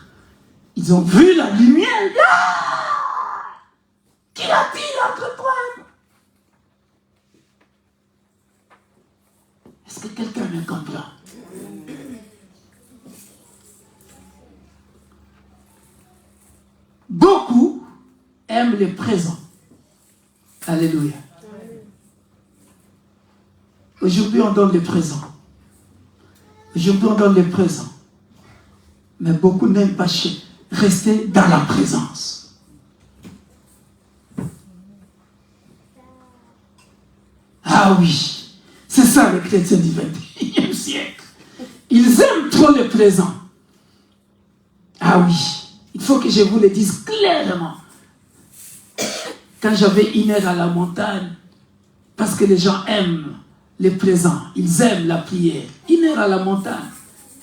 Ils ont vu la lumière. Ah! Qui a-t-il entre toi? Est-ce que quelqu'un me comprend? Beaucoup aiment le présent. Alléluia. Aujourd'hui, on donne le présent. Aujourd'hui, on donne le présent. Mais beaucoup n'aiment pas rester dans la présence. Ah oui, c'est ça les chrétiens du XXIe siècle. Ils aiment trop le présent. Ah oui, il faut que je vous le dise clairement. Quand j'avais 1 heure à la montagne, parce que les gens aiment le présent, ils aiment la prière. 1 heure à la montagne.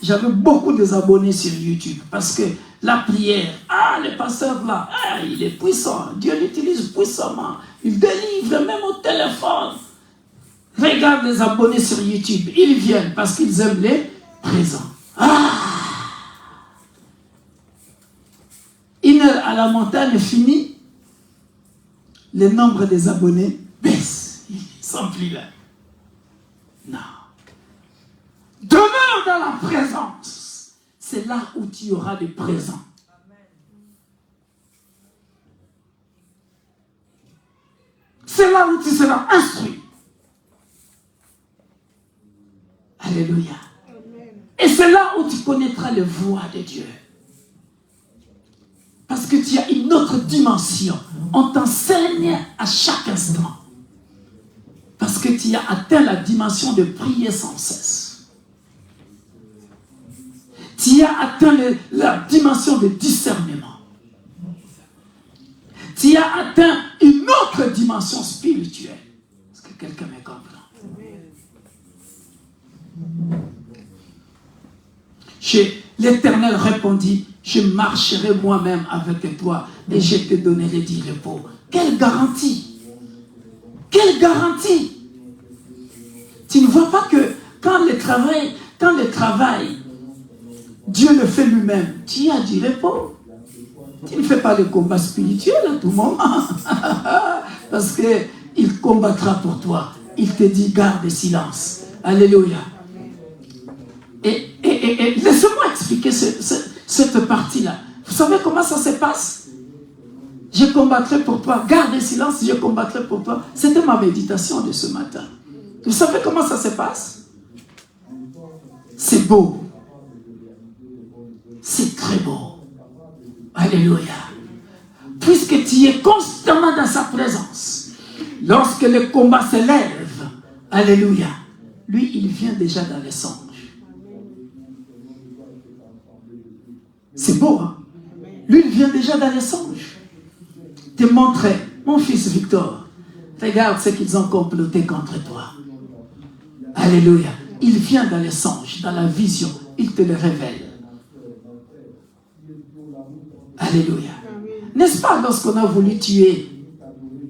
J'avais beaucoup d'abonnés sur YouTube parce que la prière, le pasteur là, il est puissant. Dieu l'utilise puissamment. Il délivre même au téléphone. Regarde les abonnés sur YouTube. Ils viennent parce qu'ils aiment les présents. 1 heure à la montagne est finie. Le nombre des abonnés baisse. Ils ne sont plus là. Non. Demeure dans la présence. C'est là où tu auras des présents. C'est là où tu seras instruit. Alléluia. Et c'est là où tu connaîtras les voies de Dieu. Parce que tu as une autre dimension. On t'enseigne à chaque instant. Parce que tu as atteint la dimension de prier sans cesse. Tu as atteint la dimension de discernement. Tu as atteint une autre dimension spirituelle. Est-ce que quelqu'un me comprend? L'Éternel répondit, je marcherai moi-même avec toi et je te donnerai du repos. Quelle garantie! Quelle garantie! Tu ne vois pas que quand le travail, Dieu le fait lui-même, tu as du repos. Tu ne fais pas le combat spirituel à tout moment. Parce qu'il combattra pour toi. Il te dit, garde le silence. Alléluia. Et laissez-moi expliquer cette partie-là. Vous savez comment ça se passe? Je combattrai pour toi. Garde le silence, je combattrai pour toi. C'était ma méditation de ce matin. Vous savez comment ça se passe? C'est beau. C'est très beau. Alléluia. Puisque tu es constamment dans sa présence. Lorsque le combat s'élève, alléluia, lui, il vient déjà dans les songes. C'est beau, hein? Lui, il vient déjà dans les songes. Te montrer, mon fils Victor, regarde ce qu'ils ont comploté contre toi. Alléluia. Il vient dans les songes, dans la vision, il te le révèle. Alléluia. N'est-ce pas lorsqu'on a voulu tuer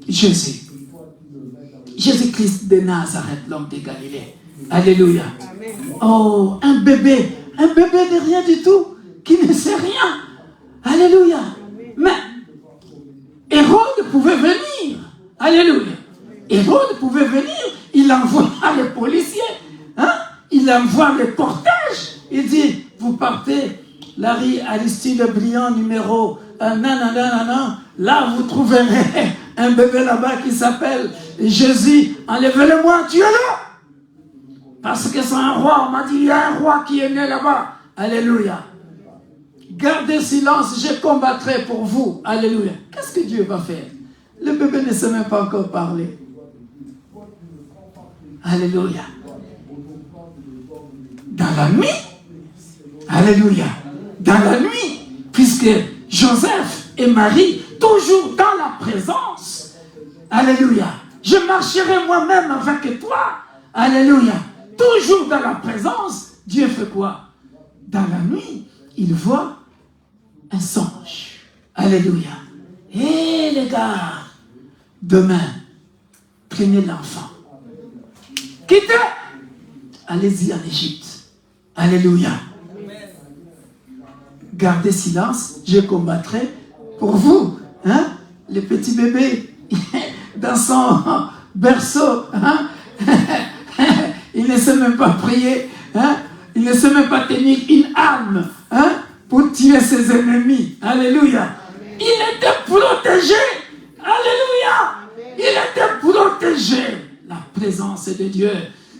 Jésus? Jésus-Christ de Nazareth, l'homme de Galilée. Alléluia. Oh, un bébé de rien du tout, qui ne sait rien. Alléluia. Mais Hérode pouvait venir. Alléluia. Hérode pouvait venir. Il envoie les policiers. Hein? Il envoie le cortège. Il dit, vous partez, la rue Aristide Briand numéro là vous trouverez un bébé là-bas qui s'appelle Jésus. Enlevez-le-moi, tuez-le. Parce que c'est un roi. On m'a dit, il y a un roi qui est né là-bas. Alléluia. Gardez silence, je combattrai pour vous. Alléluia. Qu'est-ce que Dieu va faire? Le bébé ne sait même pas encore parler. Alléluia. Dans la nuit, alléluia, dans la nuit, puisque Joseph et Marie, toujours dans la présence, alléluia, je marcherai moi-même avec toi, alléluia, toujours dans la présence, Dieu fait quoi? Dans la nuit, il voit un songe, alléluia. Et les gars, demain, prenez l'enfant, quittez, allez-y en Égypte. Alléluia. gardez silence, je combattrai pour vous. Hein? Le petit bébé dans son berceau, hein? Il ne sait même pas prier, hein? Il ne sait même pas tenir une arme, hein? Pour tuer ses ennemis. Alléluia. Il était protégé. Alléluia. Il était protégé. La présence de Dieu.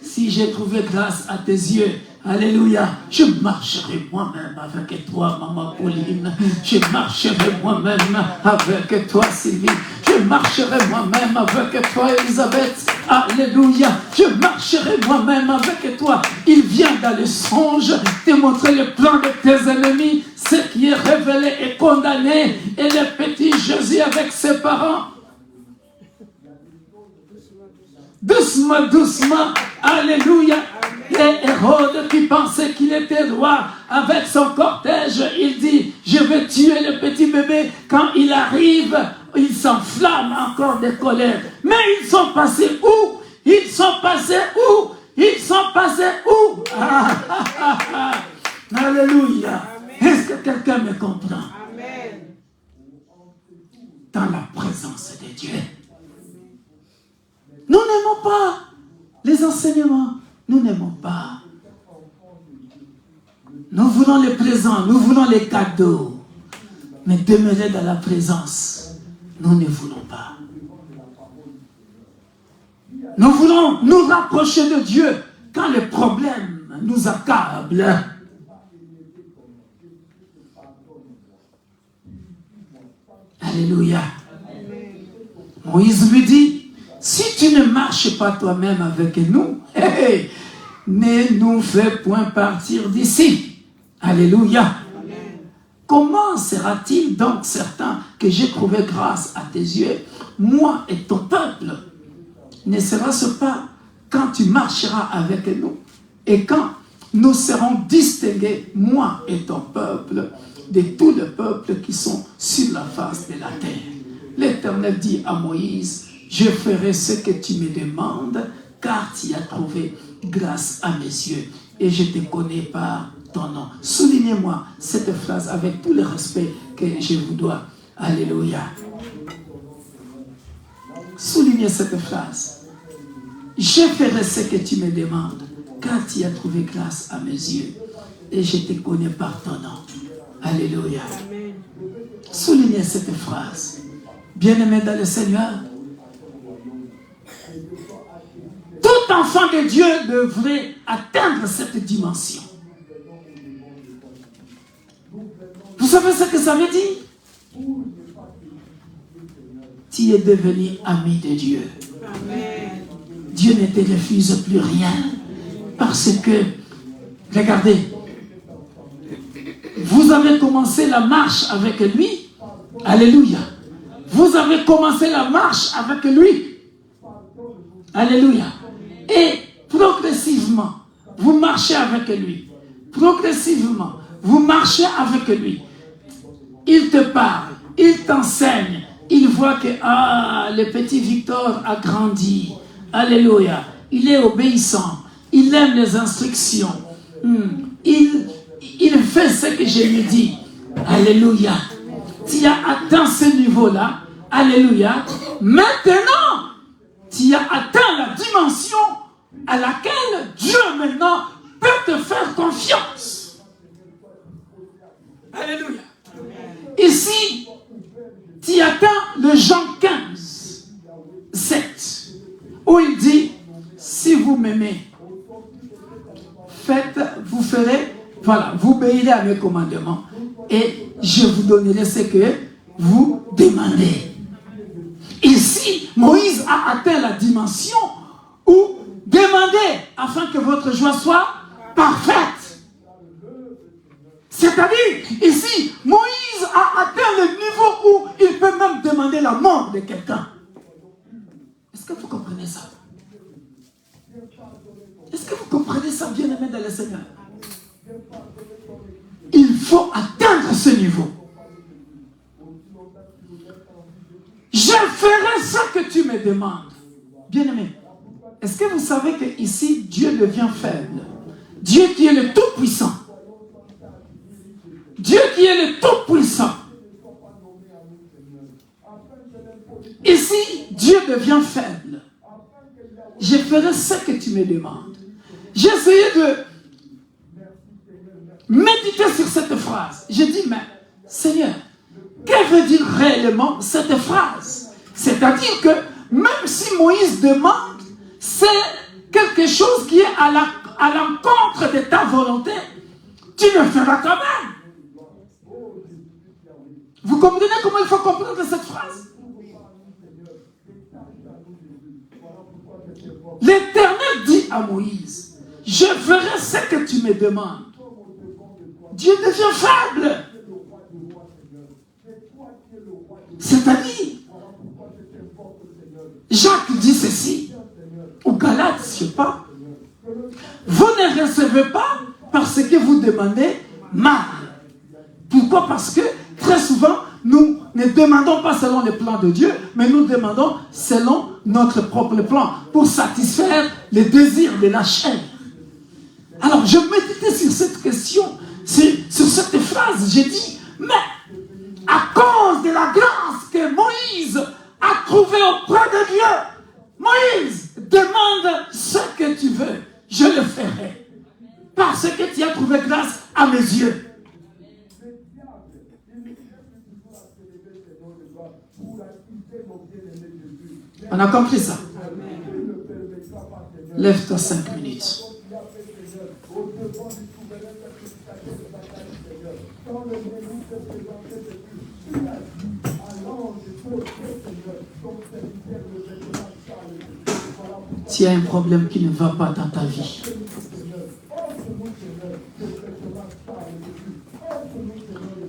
Si j'ai trouvé grâce à tes yeux, alléluia, je marcherai moi-même avec toi, maman Pauline. Je marcherai moi-même avec toi, Sylvie. Je marcherai moi-même avec toi, Elisabeth. Alléluia. Je marcherai moi-même avec toi. Il vient dans le songe te montrer le plan de tes ennemis. Ce qui est révélé et condamné. Et le petit Jésus avec ses parents. Doucement, doucement, alléluia. Et Hérode qui pensait qu'il était roi avec son cortège, il dit, je vais tuer le petit bébé. Quand il arrive, il s'enflamme encore de colère. Mais ils sont passés où? Ils sont passés où? Ils sont passés où? Alléluia. Est-ce que quelqu'un me comprend? Amen. Dans la présence de Dieu. Nous n'aimons pas les enseignements. Nous n'aimons pas. Nous voulons les présents, nous voulons les cadeaux. Mais demeurer dans la présence, nous ne voulons pas. Nous voulons nous rapprocher de Dieu quand les problèmes nous accablent. Alléluia. Moïse lui dit, si tu ne marches pas toi-même avec nous, ne nous fais point partir d'ici. Alléluia. Amen. Comment sera-t-il donc certain que j'ai trouvé grâce à tes yeux, moi et ton peuple? Ne sera-ce pas quand tu marcheras avec nous et quand nous serons distingués, moi et ton peuple, de tous les peuples qui sont sur la face de la terre? L'Éternel dit à Moïse, je ferai ce que tu me demandes, car tu as trouvé grâce à mes yeux, et je te connais par ton nom. Soulignez-moi cette phrase avec tout le respect que je vous dois. Alléluia. Soulignez cette phrase. Je ferai ce que tu me demandes, car tu as trouvé grâce à mes yeux, et je te connais par ton nom. Alléluia. Soulignez cette phrase. Bien-aimés dans le Seigneur, tout enfant de Dieu devrait atteindre cette dimension. Vous savez ce que ça veut dire? Tu es devenu ami de Dieu. Amen. Dieu ne te refuse plus rien. Parce que, regardez, vous avez commencé la marche avec lui. Alléluia. Vous avez commencé la marche avec lui. Alléluia. Et progressivement, vous marchez avec lui. Progressivement, vous marchez avec lui. Il te parle, il t'enseigne. Il voit que le petit Victor a grandi. Alléluia. Il est obéissant. Il aime les instructions. Il fait ce que je lui dis. Alléluia. Tu as atteint ce niveau-là. Alléluia. Maintenant, tu as atteint la dimension à laquelle Dieu maintenant peut te faire confiance. Alléluia. Ici, tu atteins le Jean 15, 7, où il dit, si vous m'aimez, vous ferez, voilà, vous obéirez à mes commandements et je vous donnerai ce que vous demandez. Ici, Moïse a atteint la dimension où demandez afin que votre joie soit parfaite. C'est-à-dire, ici, Moïse a atteint le niveau où il peut même demander la mort de quelqu'un. Est-ce que vous comprenez ça? Est-ce que vous comprenez ça, bien-aimés dans le Seigneur? Il faut atteindre ce niveau. Je ferai ce que tu me demandes. Bien-aimé, est-ce que vous savez que ici Dieu devient faible? Dieu qui est le Tout-Puissant. Dieu qui est le Tout-Puissant. Et si Dieu devient faible, je ferai ce que tu me demandes. J'ai essayé de méditer sur cette phrase. J'ai dit, mais Seigneur, que veut dire réellement cette phrase? C'est-à-dire que même si Moïse demande, c'est quelque chose qui est à l'encontre de ta volonté, tu le feras quand même. Vous comprenez comment il faut comprendre cette phrase? L'Éternel dit à Moïse, je ferai ce que tu me demandes. Dieu devient faible. C'est-à-dire, Jacques dit ceci, ou Galates, je ne sais pas, vous ne recevez pas parce que vous demandez mal. Pourquoi? Parce que très souvent, nous ne demandons pas selon le plan de Dieu, mais nous demandons selon notre propre plan, pour satisfaire les désirs de la chair. Alors, je méditais sur cette question, sur cette phrase, j'ai dit, mais à cause de la grâce que Moïse a trouvée auprès de Dieu, Moïse, demande ce que tu veux, je le ferai. Parce que tu as trouvé grâce à mes yeux. On a compris ça? Lève-toi 5 minutes. S'il y a un problème qui ne va pas dans ta vie,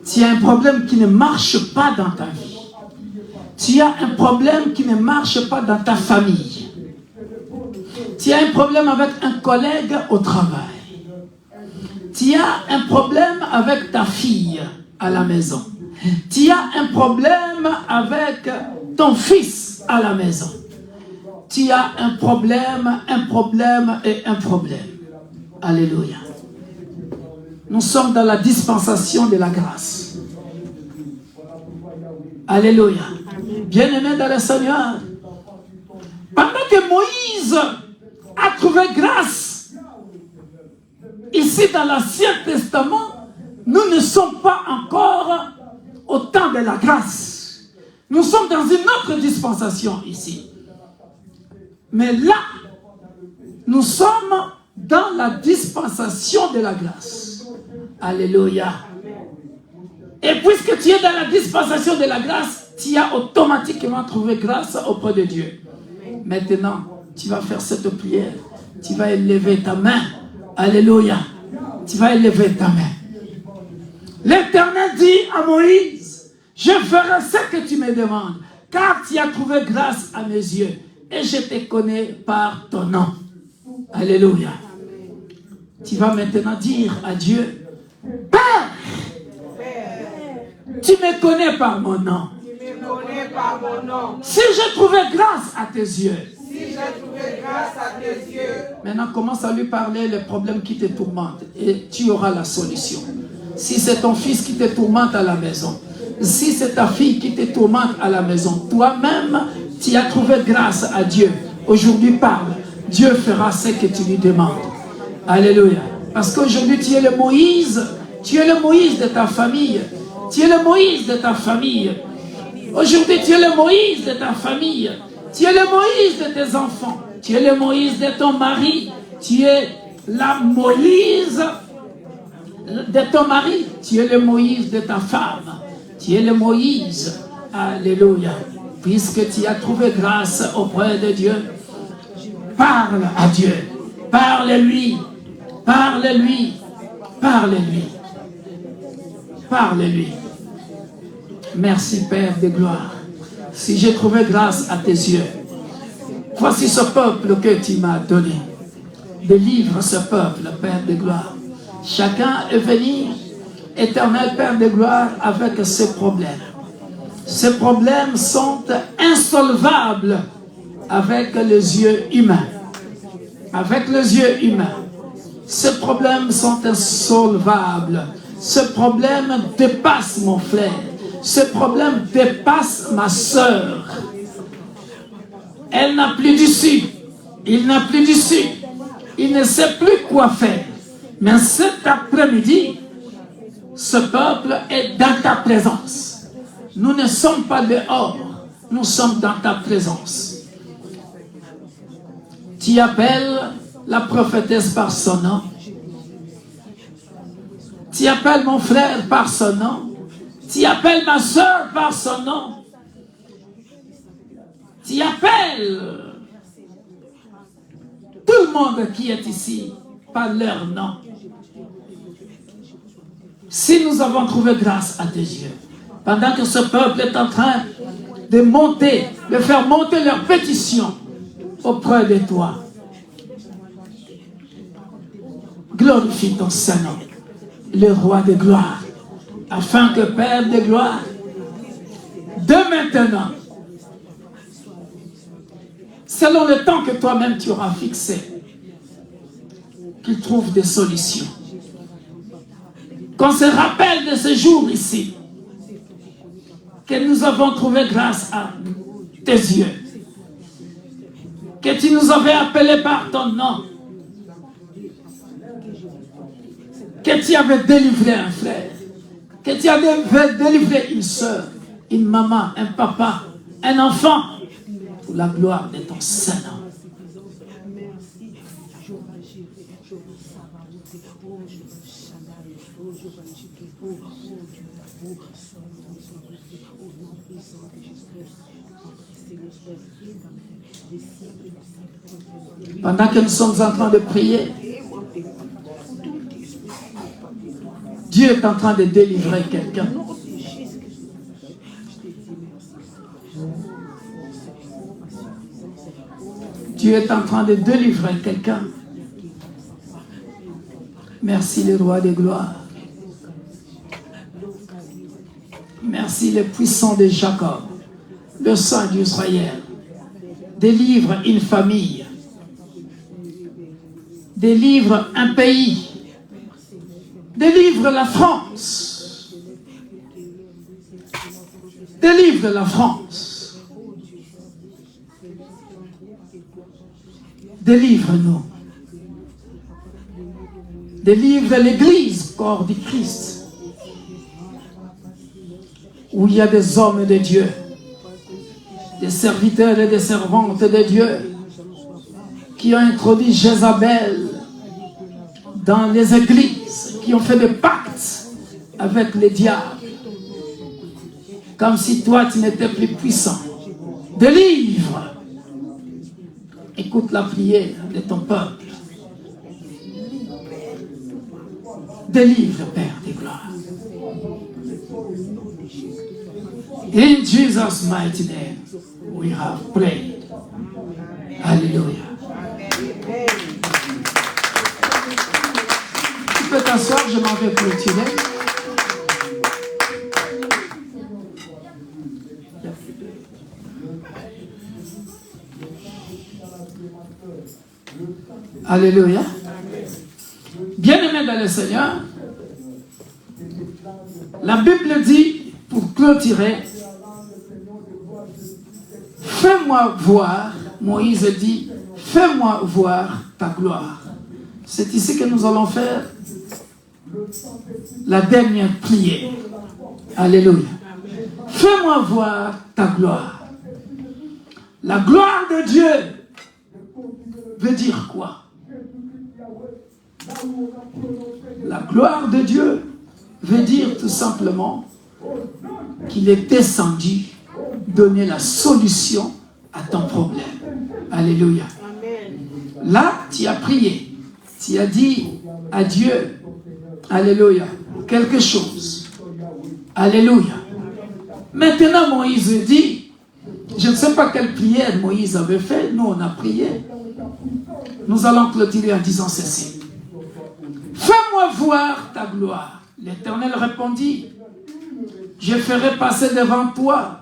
s'il y a un problème qui ne marche pas dans ta vie, s'il y a un problème qui ne marche pas dans ta famille, s'il y a un problème avec un collègue au travail, s'il y a un problème avec ta fille à la maison, s'il y a un problème avec ton fils à la maison, s'il y a un problème et un problème. Alléluia. Nous sommes dans la dispensation de la grâce. Alléluia. Bien-aimés dans le Seigneur, pendant que Moïse a trouvé grâce ici dans l'Ancien Testament, nous ne sommes pas encore au temps de la grâce. Nous sommes dans une autre dispensation ici. Mais là, nous sommes dans la dispensation de la grâce. Alléluia. Et puisque tu es dans la dispensation de la grâce, tu as automatiquement trouvé grâce auprès de Dieu. Maintenant, tu vas faire cette prière. Tu vas élever ta main. Alléluia. Tu vas élever ta main. L'Éternel dit à Moïse, je ferai ce que tu me demandes, car tu as trouvé grâce à mes yeux, et je te connais par ton nom. Alléluia. Tu vas maintenant dire à Dieu, Père, tu me connais par mon nom. Si j'ai trouvé grâce à tes yeux, maintenant commence à lui parler les problèmes qui te tourmentent et tu auras la solution. Si c'est ton fils qui te tourmente à la maison, si c'est ta fille qui te tourmente à la maison, toi-même, tu as trouvé grâce à Dieu. Aujourd'hui, parle. Dieu fera ce que tu lui demandes. Alléluia. Parce qu'aujourd'hui, tu es le Moïse. Tu es le Moïse de ta famille. Tu es le Moïse de ta famille. Aujourd'hui, tu es le Moïse de ta famille. Tu es le Moïse de tes enfants. Tu es le Moïse de ton mari. Tu es la Moïse de ton mari. Tu es le Moïse de ta femme. Tu es le Moïse. Alléluia. Puisque tu as trouvé grâce auprès de Dieu, parle à Dieu. Parle-lui. Parle-lui. Parle-lui. Parle-lui. Merci Père de gloire. Si j'ai trouvé grâce à tes yeux, voici ce peuple que tu m'as donné. Délivre ce peuple, Père de gloire. Chacun est venu, éternel Père de gloire, avec ses problèmes. Ces problèmes sont insolvables avec les yeux humains. Avec les yeux humains. Ces problèmes sont insolvables. Ce problème dépasse mon frère. Ce problème dépasse ma soeur. Elle n'a plus d'issue. Il n'a plus d'issue. Il ne sait plus quoi faire. Mais cet après-midi, ce peuple est dans ta présence. Nous ne sommes pas dehors. Nous sommes dans ta présence. Tu appelles la prophétesse par son nom. Tu appelles mon frère par son nom. Tu appelles ma soeur par son nom. Tu appelles tout le monde qui est ici par leur nom. Si nous avons trouvé grâce à tes yeux, pendant que ce peuple est en train de monter, de faire monter leurs pétitions auprès de toi, glorifie ton Saint-Nom, le roi de gloire, afin que Père de gloire, de maintenant, selon le temps que toi-même tu auras fixé, qu'il trouve des solutions. Qu'on se rappelle de ce jour ici, que nous avons trouvé grâce à tes yeux, que tu nous avais appelés par ton nom, que tu avais délivré un frère, que tu avais délivré une soeur, une maman, un papa, un enfant, pour la gloire de ton Saint-Nom. Pendant que nous sommes en train de prier, Dieu est en train de délivrer quelqu'un. Dieu est en train de délivrer quelqu'un. Merci le roi de gloire. Merci le puissant de Jacob, le Saint d'Israël. Délivre une famille. Délivre un pays. Délivre la France. Délivre la France. Délivre-nous. Délivre l'Église, corps du Christ, où il y a des hommes de Dieu, des serviteurs et des servantes de Dieu, qui ont introduit Jézabel dans les églises, qui ont fait des pactes avec les diables, comme si toi tu n'étais plus puissant. Délivre. Écoute la prière de ton peuple. Délivre, Père de gloire. In Jesus' mighty name, we have prayed. Alléluia. Tu peux t'asseoir, je m'en vais clôturer. Alléluia. Bien-aimés dans le Seigneur, la Bible dit, pour clôturer, fais-moi voir, Moïse dit, fais-moi voir ta gloire. C'est ici que nous allons faire la dernière prière. Alléluia. Fais-moi voir ta gloire. La gloire de Dieu veut dire quoi? La gloire de Dieu veut dire tout simplement qu'il est descendu donner la solution à ton problème. Alléluia. Là, tu as prié. Tu as dit à Dieu, alléluia, quelque chose. Alléluia. Maintenant, Moïse dit, je ne sais pas quelle prière Moïse avait fait, nous on a prié. Nous allons clôturer en disant ceci. Fais-moi voir ta gloire. L'Éternel répondit, je ferai passer devant toi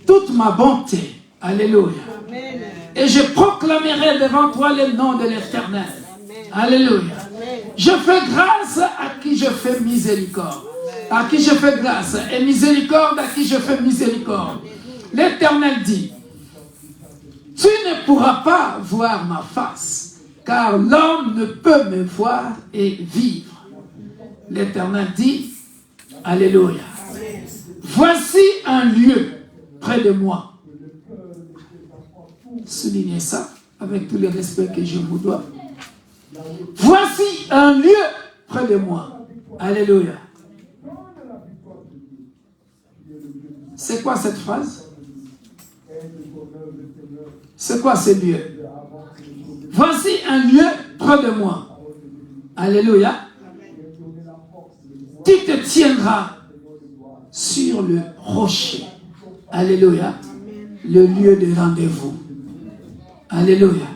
toute ma bonté. Alléluia. Et je proclamerai devant toi le nom de l'Éternel. Alléluia. Je fais grâce à qui je fais miséricorde. À qui je fais grâce. Et miséricorde à qui je fais miséricorde. L'Éternel dit, tu ne pourras pas voir ma face, car l'homme ne peut me voir et vivre. L'Éternel dit, alléluia. Voici un lieu près de moi. Soulignez ça avec tout le respect que je vous dois. Voici un lieu près de moi. Alléluia. C'est quoi cette phrase? C'est quoi ce lieu? Voici un lieu près de moi. Alléluia. Tu te tiendras sur le rocher. Alléluia. Le lieu de rendez-vous. Alléluia.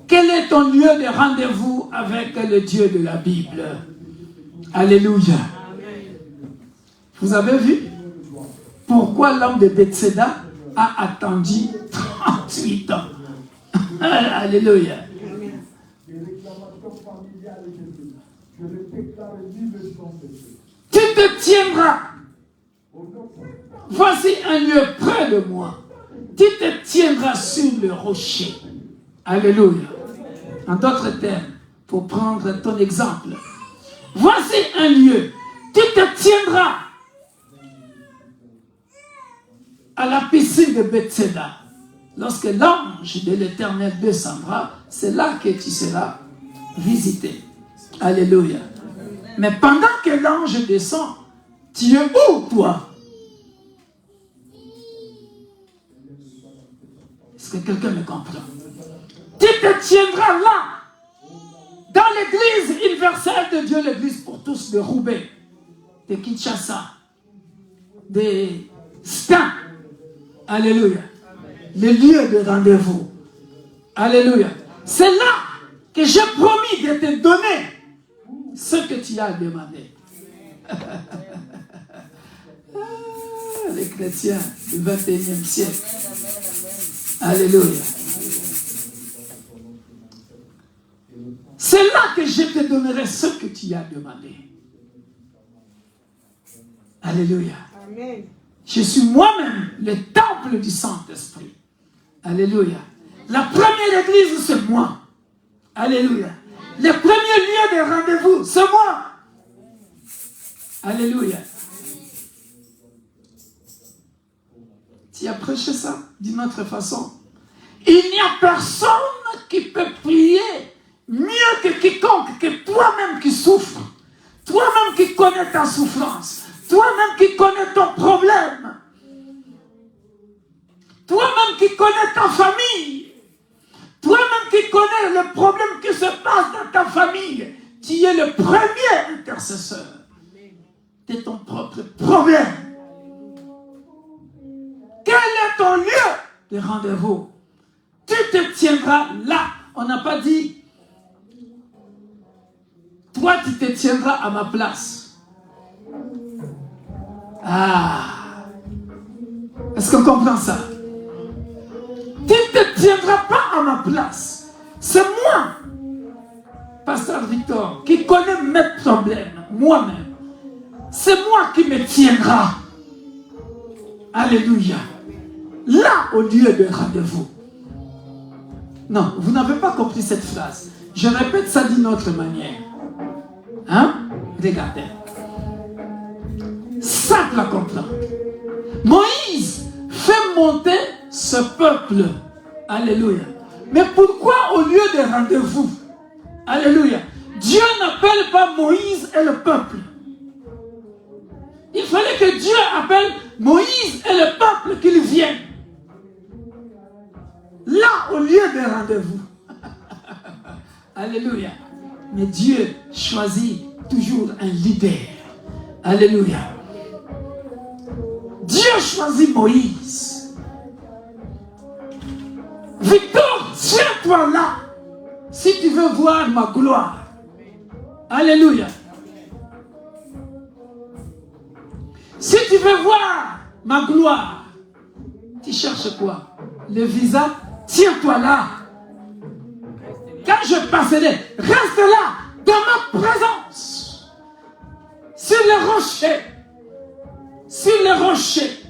Quel est ton lieu de rendez-vous avec le Dieu de la Bible? Alléluia. Vous avez vu pourquoi l'homme de Bethséda a attendu 38 ans? Alléluia. Tu te tiendras. Voici un lieu près de moi. Tu te tiendras sur le rocher. Alléluia. En d'autres termes, pour prendre ton exemple. Voici un lieu. Tu te tiendras à la piscine de Bethséda. Lorsque l'ange de l'Éternel descendra, c'est là que tu seras visité. Alléluia. Mais pendant que l'ange descend, tu es où, toi? Est-ce que quelqu'un me comprend? Tu te tiendras là, dans l'église universelle de Dieu, l'église pour tous de Roubaix, de Kinshasa, de Stan. Alléluia. Le lieu de rendez-vous. Alléluia. C'est là que j'ai promis de te donner ce que tu as demandé. Les chrétiens du 21e siècle. Alléluia. C'est là que je te donnerai ce que tu as demandé. Alléluia. Amen. Je suis moi-même le temple du Saint-Esprit. Alléluia. La première église, c'est moi. Alléluia. Le premier lieu de rendez-vous, c'est moi. Alléluia. Tu as prêché ça d'une autre façon. Il n'y a personne qui peut prier mieux que quiconque, que toi-même qui souffres. Toi-même qui connais ta souffrance. Toi-même qui connais ton problème. Toi-même qui connais ta famille. Toi-même qui connais le problème qui se passe dans ta famille. Tu es le premier intercesseur de ton propre problème. Quel est ton lieu de rendez-vous? Tu te tiendras là. On n'a pas dit, toi tu te tiendras à ma place. Ah, est-ce qu'on comprend ça? Tu ne te tiendras pas à ma place. C'est moi, Pasteur Victor, qui connais mes problèmes, moi-même. C'est moi qui me tiendra. Alléluia. Là, au lieu de rendez-vous. Non, vous n'avez pas compris cette phrase. Je répète ça d'une autre manière. Hein? Regardez. Simple à comprendre. Moïse fait monter ce peuple. Alléluia. Mais pourquoi au lieu de rendez-vous? Alléluia. Dieu n'appelle pas Moïse et le peuple. Il fallait que Dieu appelle Moïse et le peuple qu'ils viennent. Là, au lieu de rendez-vous. Alléluia. Mais Dieu choisit toujours un leader. Alléluia. Dieu choisit Moïse. Victor, tiens-toi là si tu veux voir ma gloire. Alléluia. Si tu veux voir ma gloire, tu cherches quoi? Le visa, tiens-toi là. Quand je passerai, reste là, dans ma présence. Sur les rochers. Sur les rochers.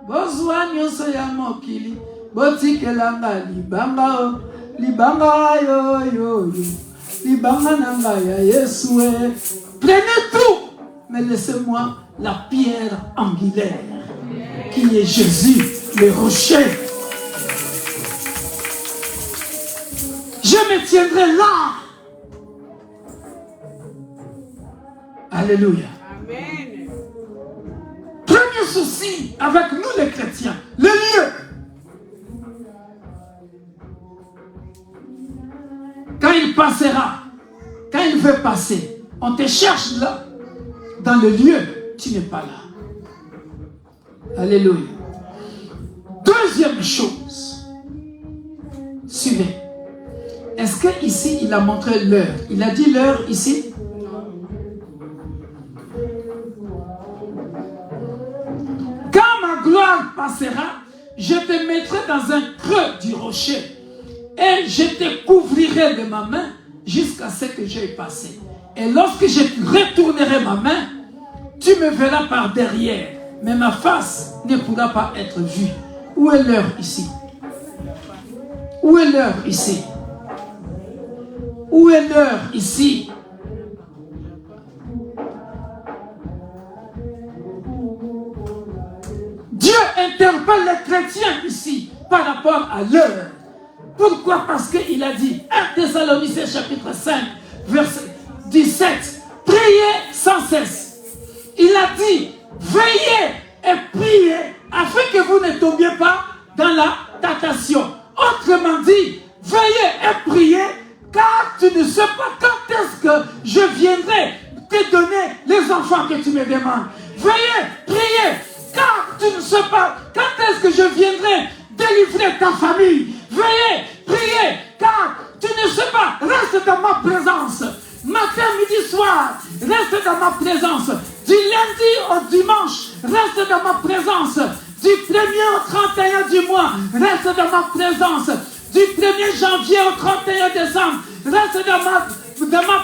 Bozwa nyoso ya mokili. Botikelanga libanga o. Libanga yo yo yo. Libanga nanga ya Yesue. Prenez tout. Mais laissez-moi la pierre angulaire. Qui est Jésus, le rocher. Je me tiendrai là. Alléluia. Amen. Premier souci avec nous les chrétiens, le lieu. Quand il passera, quand il veut passer, on te cherche là, dans le lieu, tu n'es pas là. Alléluia. Deuxième chose, suivez. Est-ce que ici il a montré l'heure? Il a dit l'heure ici? Quand ma gloire passera, je te mettrai dans un creux du rocher et je te couvrirai de ma main jusqu'à ce que j'aie passé. Et lorsque je retournerai ma main, tu me verras par derrière, mais ma face ne pourra pas être vue. Où est l'heure ici? Où est l'heure ici? Où est l'heure ici? Dieu interpelle les chrétiens ici par rapport à l'heure. Pourquoi? Parce qu'il a dit, 1 Thessaloniciens chapitre 5, verset 17, priez sans cesse. Il a dit, veillez et priez afin que vous ne tombiez pas dans la tentation. Autrement dit, veillez et priez car tu ne sais pas quand est-ce que je viendrai te donner les enfants que tu me demandes. Veillez, priez car tu ne sais pas quand est-ce que je viendrai délivrer ta famille. Veillez, priez, car tu ne sais pas, reste dans ma présence. Matin, midi, soir, reste dans ma présence. Du lundi au dimanche, reste dans ma présence. Du 1er au 31 du mois, reste dans ma présence. Du 1er janvier au 31 décembre, reste dans ma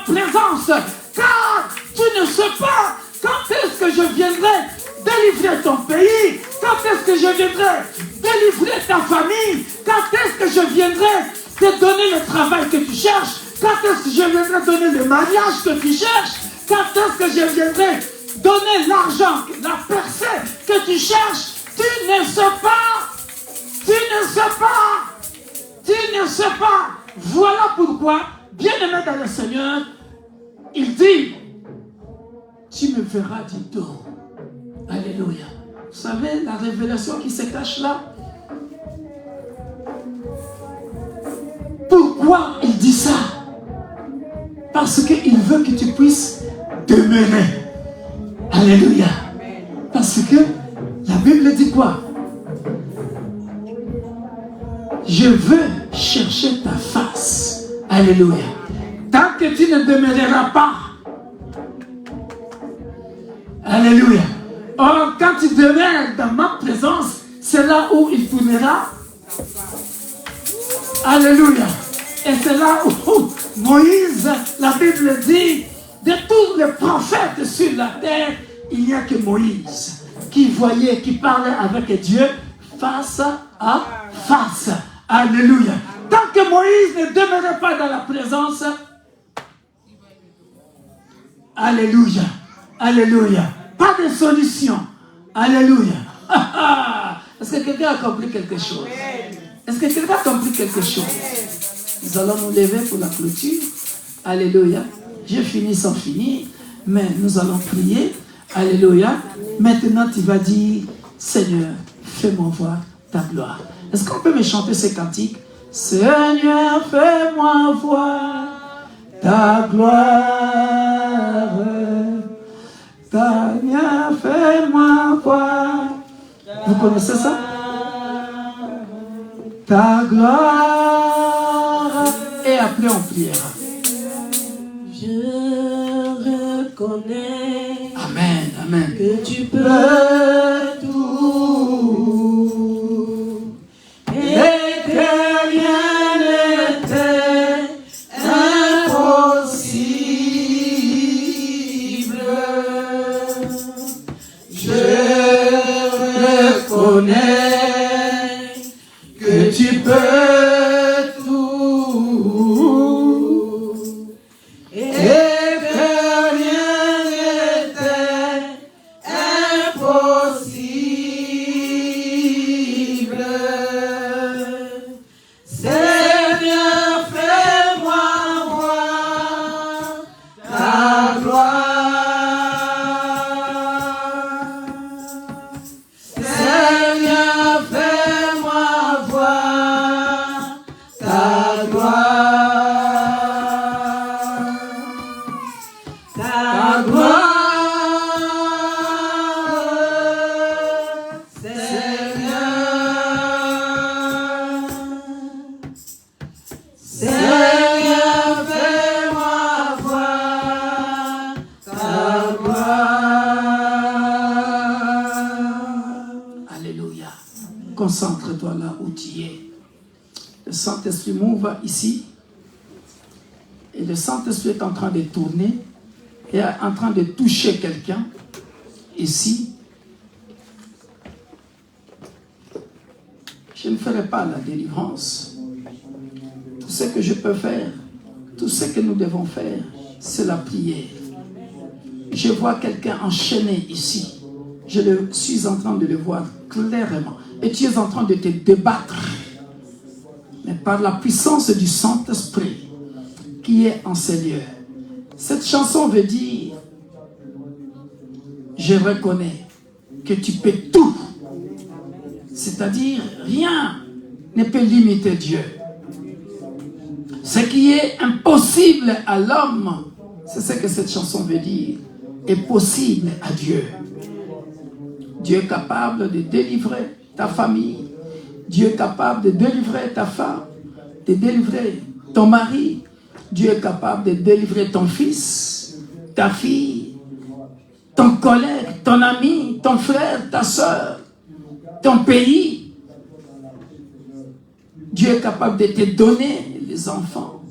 présence. Car tu ne sais pas quand est-ce que je viendrai délivrer ton pays, quand est-ce que je viendrai délivrer ta famille, quand est-ce que je viendrai te donner le travail que tu cherches, quand est-ce que je viendrai donner le mariage que tu cherches, quand est-ce que je viendrai donner l'argent, la percée que tu cherches. Tu ne sais pas, tu ne sais pas, tu ne sais pas. Voilà pourquoi, bien-aimé dans le Seigneur, il dit, tu me verras du dos. Alléluia. Vous savez, la révélation qui se cache là. Pourquoi il dit ça? Parce qu'il veut que tu puisses demeurer. Alléluia. Parce que la Bible dit quoi? Je veux chercher ta face. Alléluia. Tant que tu ne demeureras pas. Alléluia. Or, quand tu demeures dans ma présence, c'est là où il tournera. Alléluia. Et c'est là où Moïse, la Bible dit, de tous les prophètes sur la terre, il n'y a que Moïse qui voyait, qui parlait avec Dieu face à face. Alléluia. Tant que Moïse ne demeurait pas dans la présence, alléluia, alléluia. Pas de solution. Alléluia. Est-ce que quelqu'un a compris quelque chose? Est-ce que quelqu'un a compris quelque chose? Nous allons nous lever pour la clôture. Alléluia. J'ai fini sans finir, mais nous allons prier. Alléluia. Maintenant, tu vas dire, Seigneur, fais-moi voir ta gloire. Est-ce qu'on peut me chanter ces cantiques? Seigneur, fais-moi voir ta gloire. Seigneur, fais-moi voir. Vous connaissez ça? Ta gloire. Et après on priera. Je reconnais. Amen, amen. Que tu peux tout. Et que rien ne Concentre-toi là où tu es. Le Saint-Esprit m'ouvre ici. Et le Saint-Esprit est en train de tourner et est en train de toucher quelqu'un ici. Je ne ferai pas la délivrance. Tout ce que je peux faire, tout ce que nous devons faire, c'est la prière. Je vois quelqu'un enchaîné ici. Je suis en train de le voir clairement. Et tu es en train de te débattre. Mais par la puissance du Saint-Esprit qui est en ces lieux. Cette chanson veut dire, je reconnais que tu peux tout. C'est-à-dire, rien ne peut limiter Dieu. Ce qui est impossible à l'homme, c'est ce que cette chanson veut dire, est possible à Dieu. Dieu est capable de délivrer ta famille. Dieu est capable de délivrer ta femme, de délivrer ton mari. Dieu est capable de délivrer ton fils, ta fille, ton collègue, ton ami, ton frère, ta soeur, ton pays. Dieu est capable de te donner les enfants,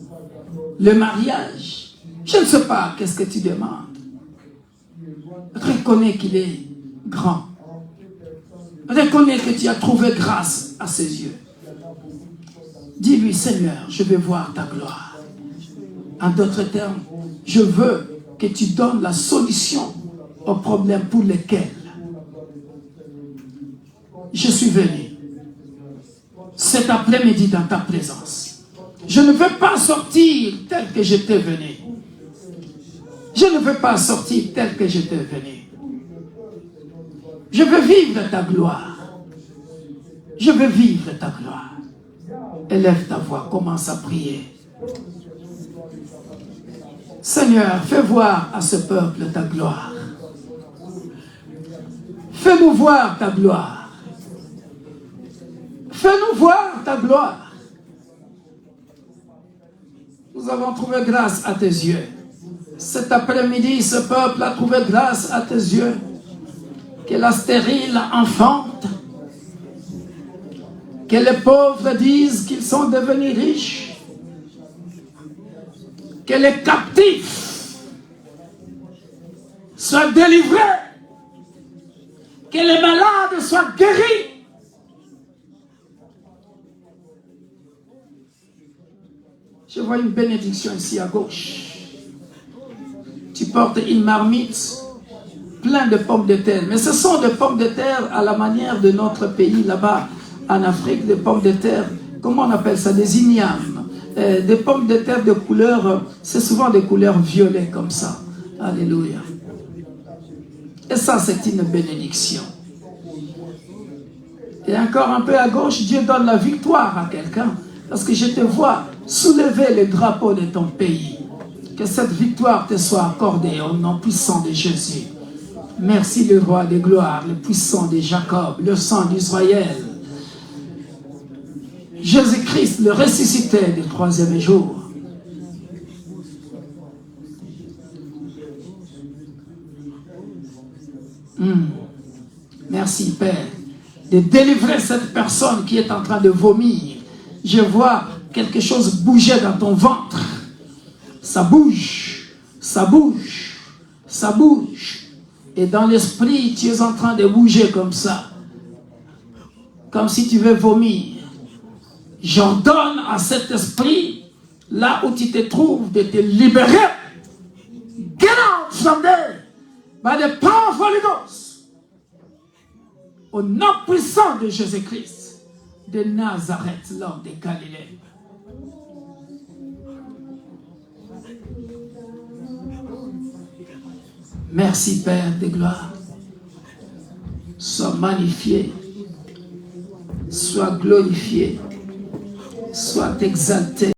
le mariage. Je ne sais pas qu'est-ce que tu demandes. Reconnais qu'il est grand. Reconnais que tu as trouvé grâce à ses yeux. Dis-lui, Seigneur, je veux voir ta gloire. En d'autres termes, je veux que tu donnes la solution aux problèmes pour lesquels je suis venu cet après-midi dans ta présence. Je ne veux pas sortir tel que j'étais venu. Je ne veux pas sortir tel que j'étais venu. Je veux vivre ta gloire. Je veux vivre ta gloire. Élève ta voix, commence à prier. Seigneur, fais voir à ce peuple ta gloire. Fais-nous voir ta gloire. Fais-nous voir ta gloire. Nous avons trouvé grâce à tes yeux. Cet après-midi, ce peuple a trouvé grâce à tes yeux. Que la stérile enfante, que les pauvres disent qu'ils sont devenus riches, que les captifs soient délivrés, que les malades soient guéris. Je vois une bénédiction ici à gauche. Tu portes une marmite plein de pommes de terre. Mais ce sont des pommes de terre à la manière de notre pays là-bas en Afrique, des pommes de terre, comment on appelle ça, des ignames. Des pommes de terre de couleur, c'est souvent des couleurs violettes comme ça. Alléluia. Et ça, c'est une bénédiction. Et encore un peu à gauche, Dieu donne la victoire à quelqu'un. Parce que je te vois soulever le drapeau de ton pays. Que cette victoire te soit accordée au nom puissant de Jésus. Merci le roi de gloire, le puissant de Jacob, le sang d'Israël. Jésus-Christ, le ressuscité du troisième jour. Merci Père de délivrer cette personne qui est en train de vomir. Je vois quelque chose bouger dans ton ventre. Ça bouge, ça bouge, ça bouge. Et dans l'esprit, tu es en train de bouger comme ça. Comme si tu veux vomir. J'ordonne à cet esprit, là où tu te trouves, de te libérer. Get out from there by the power of Holy Ghost. Au nom puissant de Jésus-Christ, de Nazareth, l'homme de Galilée. Merci Père de gloire. Sois magnifié, sois glorifié, sois exalté.